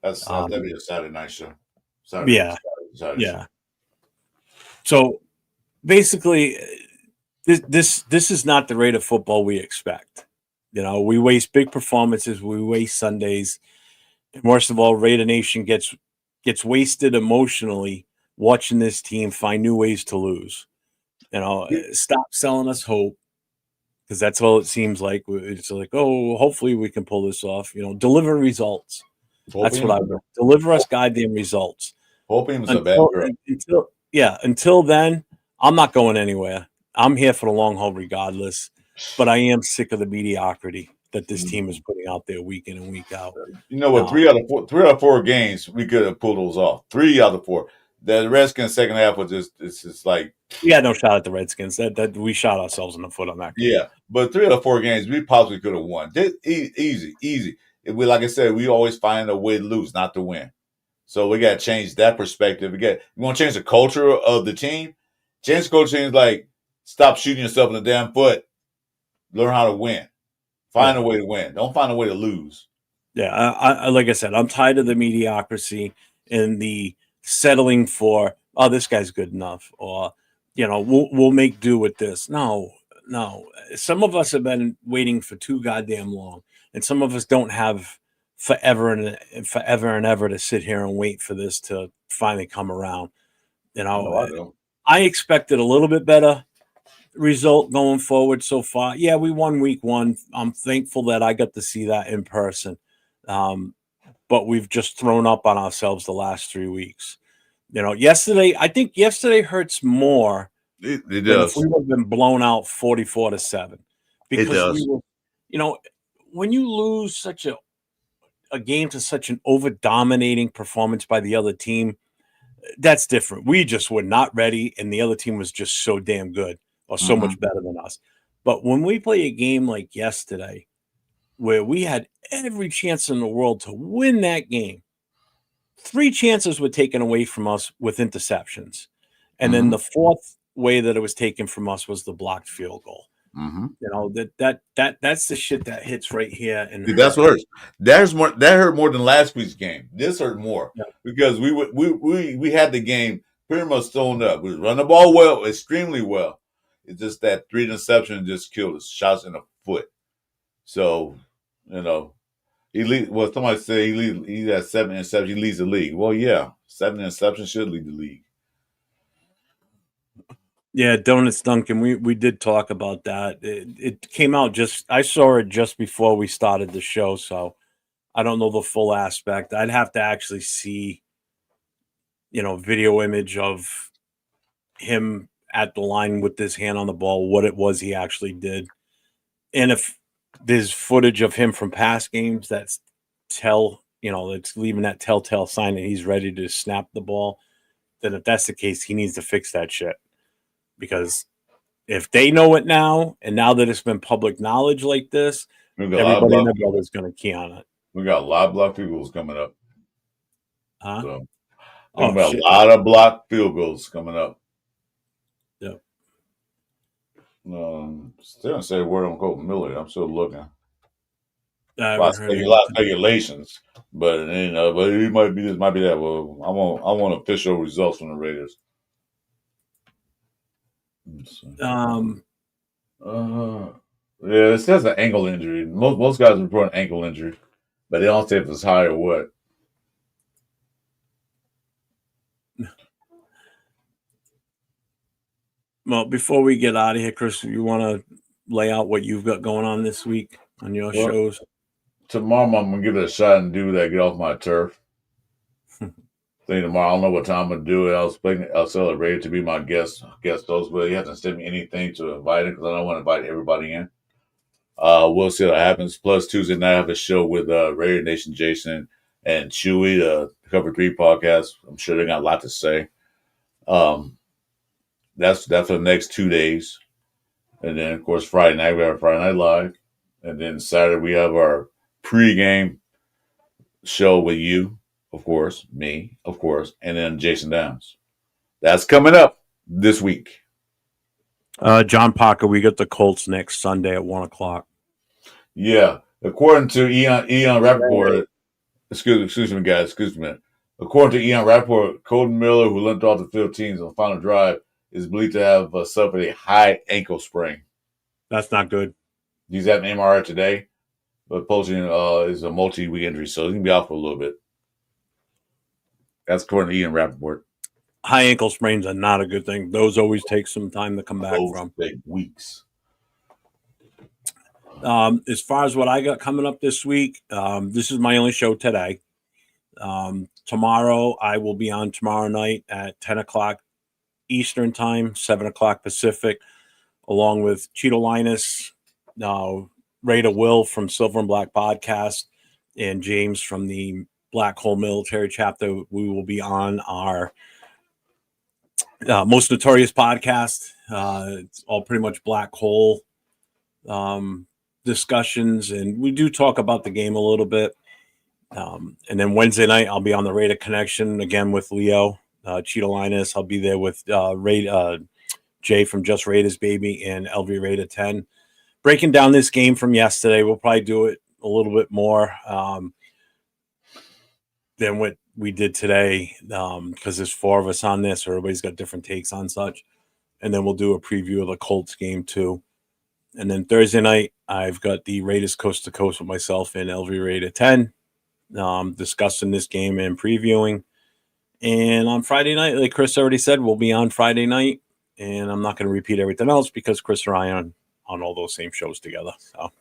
That'd be a Saturday night show. Yeah. Saturday show. So basically, this is not the rate of football we expect. We waste big performances, we waste Sundays, and worst of all, Raider Nation gets wasted emotionally watching this team find new ways to lose. Stop selling us hope, because that's all it seems like. It's like, oh, hopefully we can pull this off. Deliver results. That's what I want. Deliver us goddamn results. Hoping is a bad girl. Until then, I'm not going anywhere. I'm here for the long haul regardless, but I am sick of the mediocrity that this team is putting out there week in and week out. You know what? 3 out of 4 games, we could have pulled those off. 3 out of 4. The Redskins second half was it's just like, we had no shot at the Redskins. That we shot ourselves in the foot on that game. Yeah, but 3 out of 4 games, we possibly could have won. Easy. If we, like I said, we always find a way to lose, not to win. So we got to change that perspective. We want to change the culture of the team. Change the culture is like, stop shooting yourself in the damn foot. Learn how to win. Find a way to win. Don't find a way to lose. Yeah, I like I said, I'm tired of the mediocrity and the settling for, oh, this guy's good enough, or we'll make do with this. No. Some of us have been waiting for too goddamn long, and some of us don't have forever and ever to sit here and wait for this to finally come around. I expected a little bit better result going forward so far. Yeah, we won week 1. I'm thankful that I got to see that in person. But we've just thrown up on ourselves the last 3 weeks. I think yesterday hurts more. It does. If we would have been blown out 44-7. Because it does. When you lose such a game to such an over-dominating performance by the other team, that's different. We just were not ready, and the other team was just so damn good or so much better than us. But when we play a game like yesterday, where we had every chance in the world to win that game, 3 chances were taken away from us with interceptions. And then the fourth way that it was taken from us was the blocked field goal. That's the shit that hits right here. And that's what hurts. That hurt more than last week's game. This hurt more because we had the game pretty much thrown up. We was running the ball well, extremely well. It's just that 3 interceptions just killed us. Shots in the foot. So, somebody say he has 7 interceptions. He leads the league. Well, yeah, 7 interceptions should lead the league. Yeah, Donuts Duncan, we did talk about that. It came out I saw it just before we started the show, so I don't know the full aspect. I'd have to actually see, video image of him at the line with his hand on the ball, what it was he actually did. And if there's footage of him from past games that's it's leaving that telltale sign that he's ready to snap the ball, then if that's the case, he needs to fix that shit. Because if they know it now, and now that it's been public knowledge like this, everybody in their brother's going to key on it. We got a lot of blocked field goals coming up. Huh? So, a lot of blocked field goals coming up. Yep. Still don't say a word on Colt Miller. I'm still looking. A lot of speculations, but it might be this, might be that. Well, I want official results from the Raiders. It says an ankle injury. Most guys report an ankle injury, but they don't say if it's high or what. Well, before we get out of here, Chris, you want to lay out what you've got going on this week on your shows? Tomorrow, I'm gonna give it a shot and do that. Get off my turf. Tomorrow, I don't know what time I'm gonna do it. I'll celebrate to be my guest host, but you have to send me anything to invite it because I don't want to invite everybody in. We'll see what happens. Plus, Tuesday night I have a show with Raider Nation Jason and Chewy, the Cover 3 podcast. I'm sure they got a lot to say. That's for the next 2 days. And then, of course, Friday night, we have Friday Night Live. And then Saturday, we have our pregame show with you, of course, me, of course, and then Jason Downs. That's coming up this week. John Parker, we got the Colts next Sunday at 1:00. Yeah, according to Eon Rappaport, excuse me, guys, excuse me. According to Eon Rappaport, Colton Miller, who limped off the field teams on the final drive, is believed to have suffered a high ankle sprain. That's not good. He's at an MRI today, but posting is a multi-week injury, so he's gonna be out for a little bit. That's according to Ian Rappaport. High ankle sprains are not a good thing. Those always take some time to come back from. Take weeks. As far as what I got coming up this week, this is my only show today. Tomorrow, I will be on tomorrow night at 10 o'clock Eastern time, 7 o'clock Pacific, along with Cheeto Linus, Raider Will from Silver and Black Podcast, and James from the Black Hole Military Chapter. We will be on our Most Notorious podcast. It's all pretty much Black Hole discussions, and we do talk about the game a little bit. And then Wednesday night, I'll be on the Raider Connection again with Leo, Cheeto Linus. I'll be there with Jay from Just Raiders Baby and LV Raider 10. Breaking down this game from yesterday. We'll probably do it a little bit more than what we did today because there's 4 of us on this. So everybody's got different takes on such. And then we'll do a preview of the Colts game too. And then Thursday night, I've got the Raiders Coast to Coast with myself and LV Raider 10 discussing this game and previewing. And on Friday night, like Chris already said, we'll be on Friday night. And I'm not going to repeat everything else because Chris and I are on all those same shows together. So,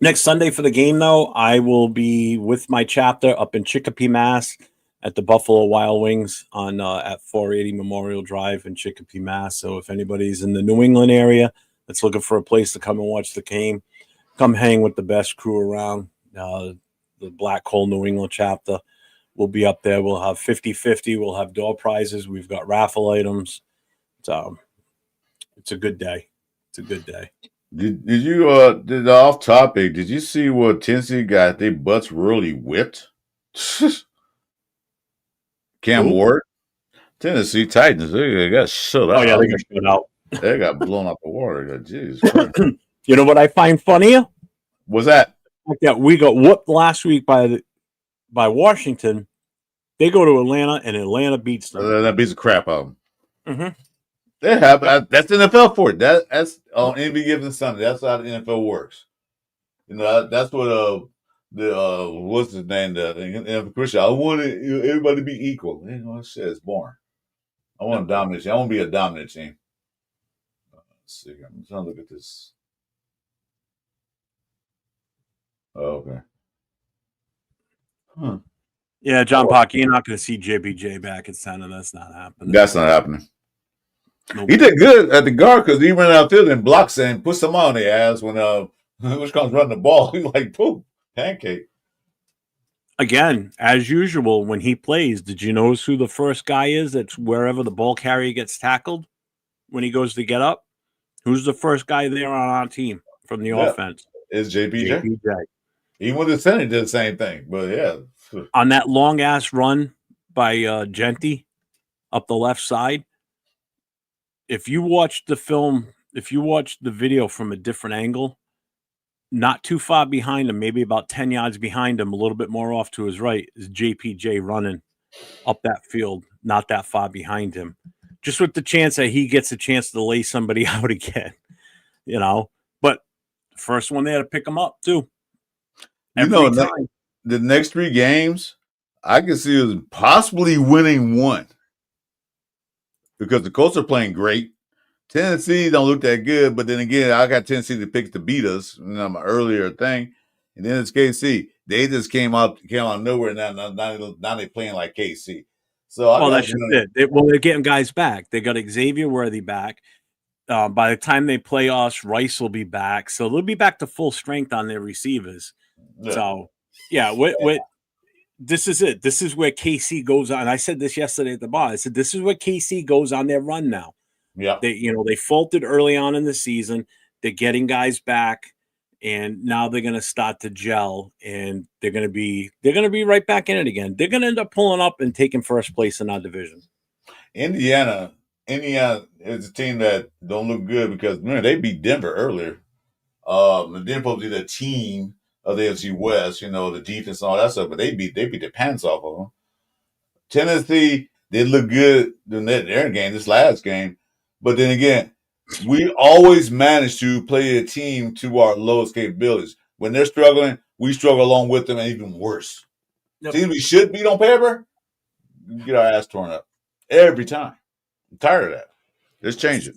next Sunday for the game, though, I will be with my chapter up in Chicopee, Mass, at the Buffalo Wild Wings on at 480 Memorial Drive in Chicopee, Mass. So if anybody's in the New England area that's looking for a place to come and watch the game, come hang with the best crew around. The Black Hole New England chapter will be up there. We'll have 50-50. We'll have door prizes. We've got raffle items. So it's a good day. It's a good day. Did you off topic? Did you see what Tennessee got their butts really whipped? Cam Ward, Tennessee Titans. They got shut out. Oh yeah, they got shut out. They got blown out the water. Jeez. You know what I find funnier? What's that? Yeah, we got whooped last week by Washington. They go to Atlanta, and Atlanta beats them. That beats the crap out of them. Mm-hmm. They have that's the NFL for it. That's on any given Sunday. That's how the NFL works. You know, that's what what's his name? The Christian. I want everybody to be equal. You know, shit, it's boring. I want a dominant team. I want to be a dominant team. Let's see. I'm trying to look at this. Oh, okay. Huh. Yeah, John Parker, you're not going to see JBJ back at center. That's not happening. That's not happening. Nope. He did good at the guard because he ran out field and blocks and put some on their ass when which comes running the ball. He's like, poof, pancake. Again, as usual, when he plays, did you notice who the first guy is that's wherever the ball carrier gets tackled when he goes to get up? Who's the first guy there on our team from the offense? It's JPJ. Even with the center, did the same thing. But yeah. On that long ass run by Genty up the left side, if you watch the film, if you watch the video from a different angle, not too far behind him, maybe about 10 yards behind him, a little bit more off to his right, is JPJ running up that field, not that far behind him. Just with the chance that he gets a chance to lay somebody out again, you know. But the first one there to pick him up, too. The next 3 games, I can see us possibly winning one because the Colts are playing great. Tennessee don't look that good, but then again, I got Tennessee to pick to beat us. My earlier thing, and then it's KC. They just came out of nowhere. Now they're playing like KC. So that's just it. They're getting guys back. They got Xavier Worthy back. By the time they play us, Rice will be back. So they'll be back to full strength on their receivers. Yeah. So, yeah, this is it. This is where KC goes on. I said this yesterday at the bar. I said, this is where KC goes on their run now. Yeah. They faltered early on in the season. They're getting guys back, and now they're going to start to gel, and they're going to be right back in it again. They're going to end up pulling up and taking first place in our division. Indiana is a team that don't look good because remember they beat Denver earlier. And then probably the team of the AFC West, the defense and all that stuff, but they beat the pants off of them. Tennessee did look good in their game, this last game, but then again, we always manage to play a team to our lowest capabilities. When they're struggling, we struggle along with them, and even worse. Yep. Teams we should beat on paper, get our ass torn up every time. I'm tired of that. Let's change it.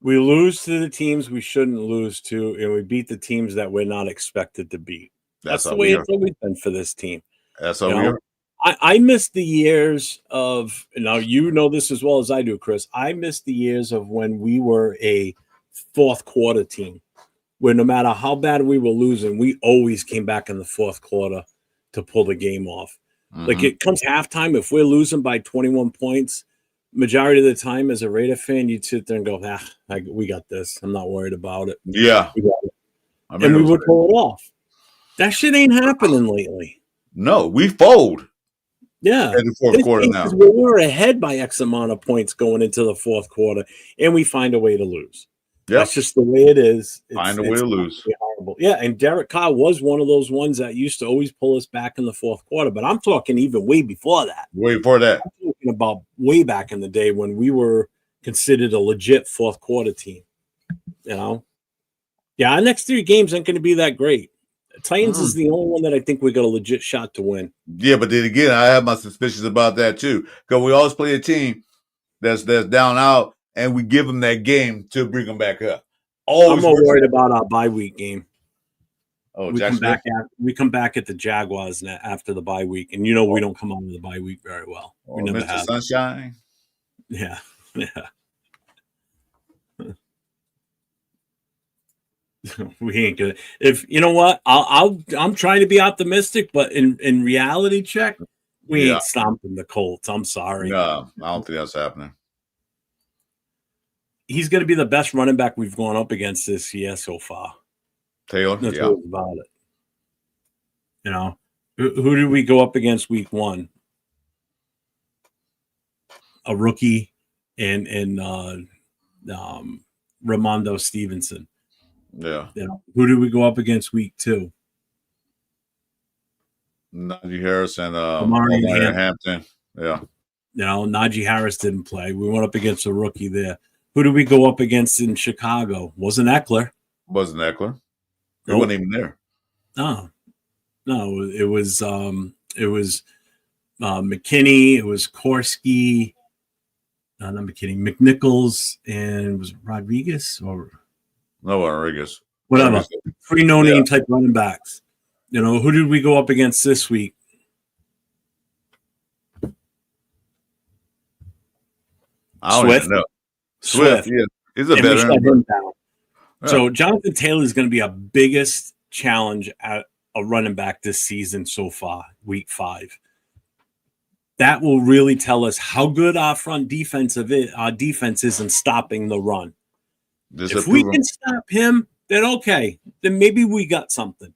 We lose to the teams we shouldn't lose to, and we beat the teams that we're not expected to beat. That's the way it's always been for this team. That's how we are. I miss the years of, now you know this as well as I do, Chris. I miss the years of when we were a fourth quarter team, where no matter how bad we were losing, we always came back in the fourth quarter to pull the game off. Mm-hmm. Like it comes halftime, if we're losing by 21 points, majority of the time as a Raider fan, you'd sit there and go, we got this. I'm not worried about it. Yeah. We got it. And we would pull it off. That shit ain't happening lately. No, we fold. Yeah. In the fourth quarter now. We're ahead by X amount of points going into the fourth quarter, and we find a way to lose. Yep. That's just the way it is. Find a way to lose. Horrible. Yeah, and Derek Carr was one of those ones that used to always pull us back in the fourth quarter, but I'm talking even way before that. Way before that. I'm talking about way back in the day when we were considered a legit fourth quarter team. Yeah, our next 3 games aren't going to be that great. Titans is the only one that I think we got a legit shot to win. Yeah, but then again, I have my suspicions about that too. Because we always play a team that's down out, and we give them that game to bring them back up. I'm more worried about our bye week game. Oh, we come back at the Jaguars after the bye week, and we don't come out of the bye week very well. We never Mr. have. Sunshine. Yeah. We ain't good. If you know what, I'm trying to be optimistic, but in reality check, we ain't stomping the Colts. I'm sorry. No, I don't think that's happening. He's going to be the best running back we've gone up against this year so far. Taylor, that's what it's about it. Who did we go up against week 1? A rookie and Ramondo Stevenson. Yeah. Who did we go up against week 2? Najee Harris and Amari Hampton. Yeah. Najee Harris didn't play. We went up against a rookie there. Who did we go up against in Chicago? Wasn't Eckler. He wasn't even there. No, it was McKinney. It was Korski. No, not McKinney. McNichols, and was it Rodriguez or no Rodriguez? Whatever. 3 no-name type running backs. Who did we go up against this week? I don't even know. Swift, yeah. He's a veteran. So Jonathan Taylor is going to be our biggest challenge at a running back this season so far, week 5. That will really tell us how good our defense is in stopping the run. If we can stop him, then okay. Then maybe we got something.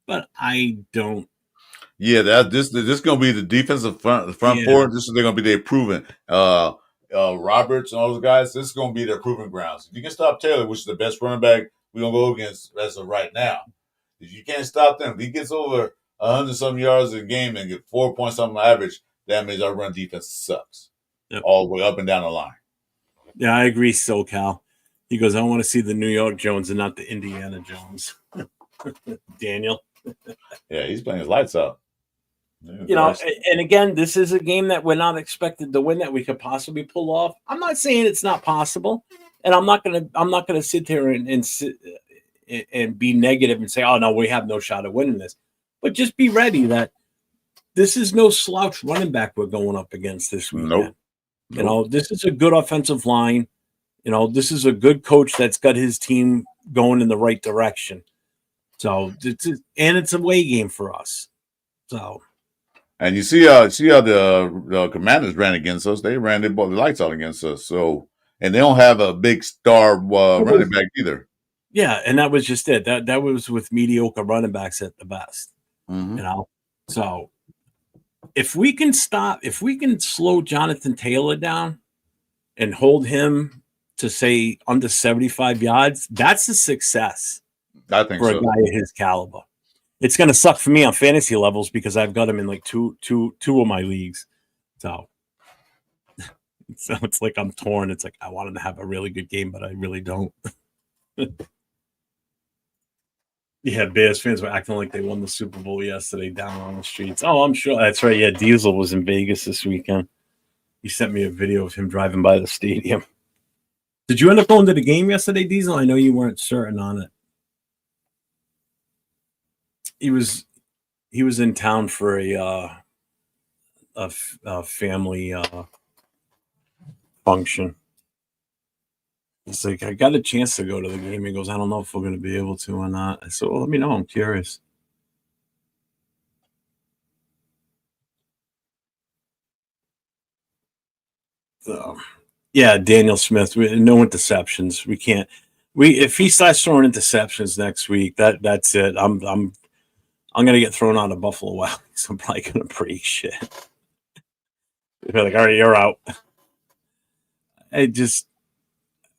But I don't. Yeah, this is going to be the defensive front four. This is going to be their proven. Roberts and all those guys, this is going to be their proving grounds. If you can stop Taylor, which is the best running back we're going to go against as of right now, if you can't stop them, if he gets over 100-something yards a game and get 4 points something average, that means our run defense sucks all the way up and down the line. Yeah, I agree, SoCal. He goes, I want to see the New York Jones and not the Indiana Jones. Daniel. Yeah, he's playing his lights out. And again, this is a game that we're not expected to win that we could possibly pull off. I'm not saying it's not possible, and I'm not gonna sit there and be negative and say, oh no, we have no shot at winning this. But just be ready that this is no slouch running back we're going up against this weekend. Nope. This is a good offensive line. This is a good coach that's got his team going in the right direction. So it's a away game for us. So. And you see how the Commanders ran against us. They ran the lights out against us. So, and they don't have a big star running back either. Yeah, and that was just it. That was with mediocre running backs at the best. Mm-hmm. So if we can slow Jonathan Taylor down and hold him to say under 75 yards, that's a success I think for a so. guy of his caliber. It's going to suck for me on fantasy levels because I've got him in like two of my leagues. So it's like I'm torn. It's like I want him to have a really good game, but I really don't. Yeah, Bears fans were acting like they won the Super Bowl yesterday down on the streets. Oh, I'm sure. That's right. Yeah, Diesel was in Vegas this weekend. He sent me a video of him driving by the stadium. Did you end up going to the game yesterday, Diesel? I know you weren't certain on it. He was in town for a family function. He's like, I got a chance to go to the game. He goes, I don't know if we're going to be able to or not. I said, well, let me know. I'm curious. So, yeah, Daniel Smith. No interceptions. We can't. If he starts throwing interceptions next week, that's it. I'm gonna get thrown out of Buffalo Wild Wings. I'm probably gonna break shit. They're like, all right, you're out. I just,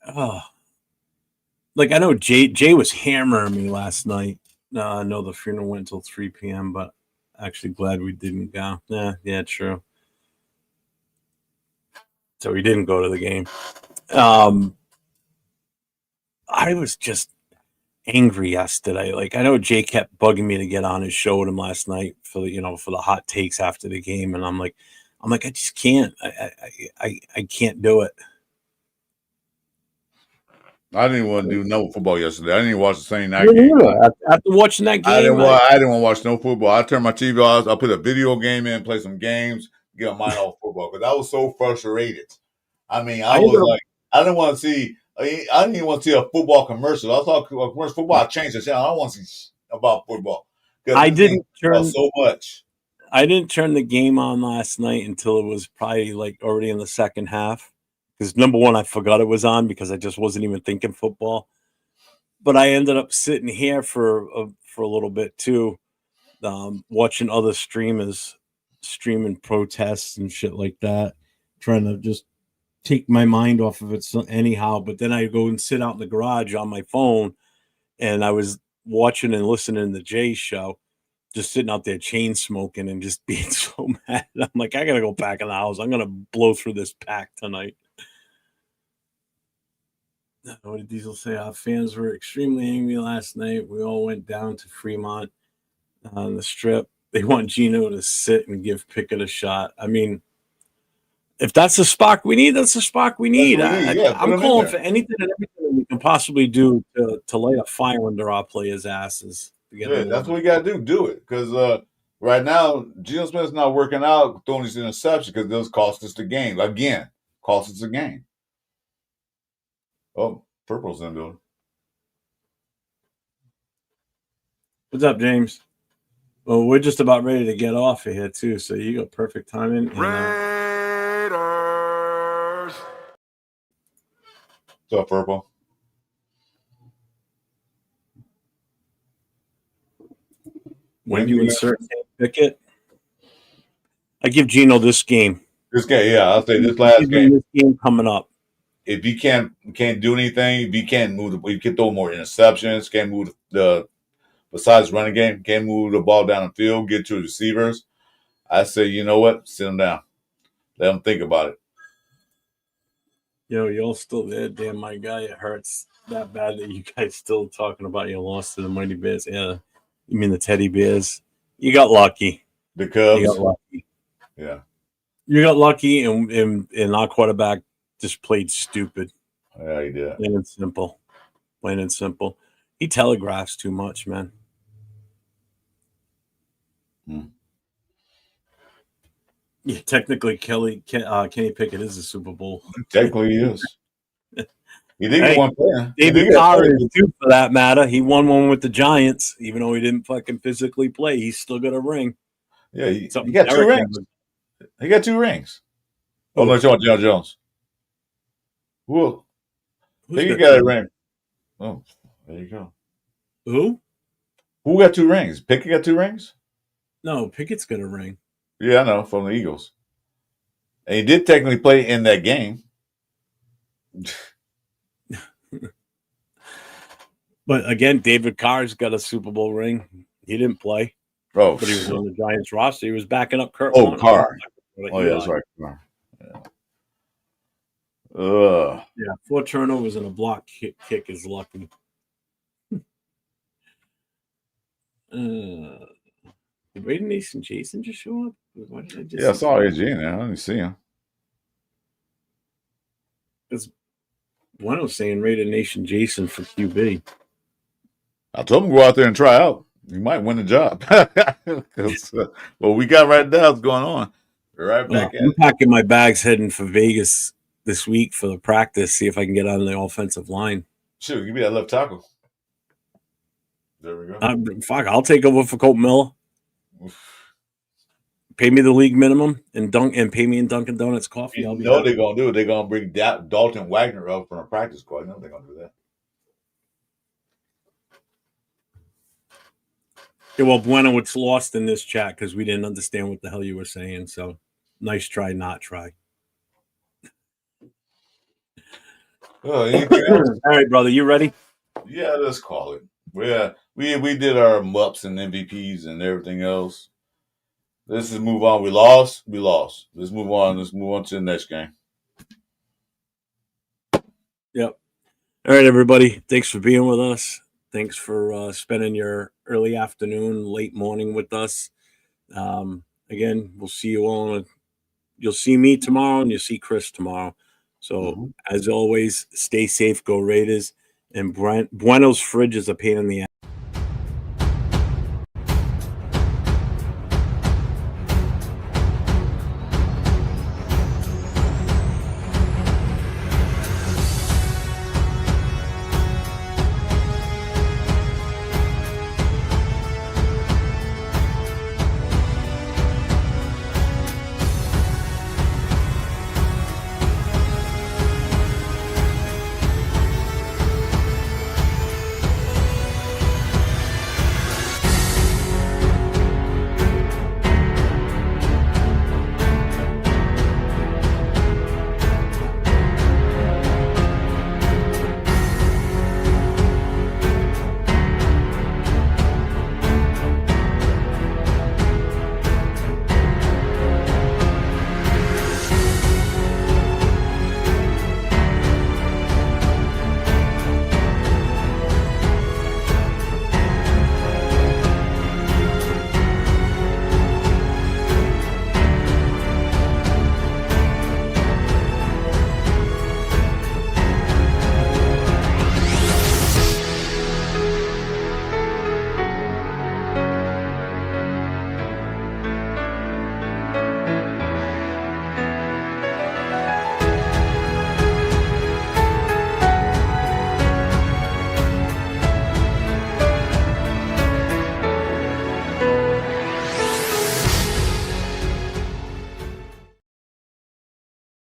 oh, like I know Jay was hammering me last night. I know the funeral went until 3 p.m., but actually glad we didn't go. Yeah, true. So we didn't go to the game. I was just angry yesterday. Like I know Jay kept bugging me to get on his show with him last night for the hot takes after the game, and I'm like, I just can't. I can't do it. I didn't want to do no football yesterday. I didn't even watch the Sunday night game. After watching that game, I didn't want to watch no football. I turned my TV off. I put a video game in, play some games, get my mind off football because I was so frustrated. I mean, I didn't want to see. I didn't even want to see a football commercial. I thought commercial football. I changed the channel. I don't want to see about football. I didn't turn so much. I didn't turn the game on last night until it was probably like already in the second half. Because number one, I forgot it was on because I just wasn't even thinking football. But I ended up sitting here for a little bit too, watching other streamers streaming protests and shit like that, trying to just take my mind off of it anyhow. But then I go and sit out in the garage on my phone, and I was watching and listening to Jay's show, just sitting out there chain smoking and just being so mad. I'm like, I gotta go back in the house. I'm gonna blow through this pack tonight. What did Diesel say? Our fans were extremely angry last night. We all went down to Fremont on the strip. They want Gino to sit and give Pickett a shot. I mean, if that's the spark we need, that's the spark we need. I'm calling for anything and everything we can possibly do to light a fire under our players' asses. Yeah, that's what we got to do. Do it. Because right now, Geno Smith's not working out throwing these interceptions because those cost us the game. Again, cost us the game. Oh, Purple's in building. What's up, James? Well, we're just about ready to get off of here, too. So you got perfect timing. Raiders. What's up, Purple? When you insert Pickett, I give Gino this game. This game, yeah, I'll say this last game. This game coming up. If he can't do anything, if he can't move, he can throw more interceptions, can't move besides running game, can't move the ball down the field, get to receivers. I say, you know what? Sit him down. Let him think about it. Yo, y'all still there? Damn, my guy, it hurts that bad that you guys still talking about your loss to the Mighty Bears. Yeah, you mean the Teddy Bears? You got lucky. The Cubs. You got lucky. Yeah. You got lucky, and our quarterback just played stupid. Yeah, he did. Plain and simple. Plain and simple. He telegraphs too much, man. Yeah, technically, Kenny Pickett is a Super Bowl. Technically, he is. He didn't get one player. David Carr is too, for that matter. He won one with the Giants, even though he didn't fucking physically play. He still got a ring. Yeah, he got two rings. He got 2 rings. Oh, no, John Jones. Who got a ring? Oh, there you go. Who got 2 rings? Pickett got 2 rings? No, Pickett's got a ring. Yeah, I know, from the Eagles. And he did technically play in that game. But again, David Carr's got a Super Bowl ring. He didn't play, Oh, but he was on the Giants roster. He was backing up Kurt oh, Warner. Carr. Eli. Oh, yeah, that's right. Carr. Yeah. Yeah, 4 turnovers and a block kick is lucky. Did Raider Nation Jason just show up? Why did I just Yeah, I saw AJ in there. I didn't see him. Because one was saying Raider Nation Jason for QB. I told him to go out there and try out. You might win the job. What we got right now is going on. We're right back at I'm it. packing my bags heading for Vegas this week for the practice, see if I can get on the offensive line. Shoot, give me that left tackle. There we go. Fuck, I'll take over for Colt Miller. Pay me the league minimum and pay me in Dunkin' Donuts coffee. You know they're gonna do it. They're gonna bring Dalton Wagner up from a practice squad. You know they're gonna do that. Yeah, well, Bueno, it's lost in this chat because we didn't understand what the hell you were saying. So, nice try, not try. Anything else? All right, brother, you ready? Yeah, let's call it. We did our MUPs and MVPs and everything else. Let's just move on. We lost. Let's move on. Let's move on to the next game. Yep. All right, everybody. Thanks for being with us. Thanks for spending your early afternoon, late morning with us. Again, we'll see you all. You'll see me tomorrow and you'll see Chris tomorrow. So, as always, stay safe, go Raiders. And Bueno's fridge is a pain in the ass.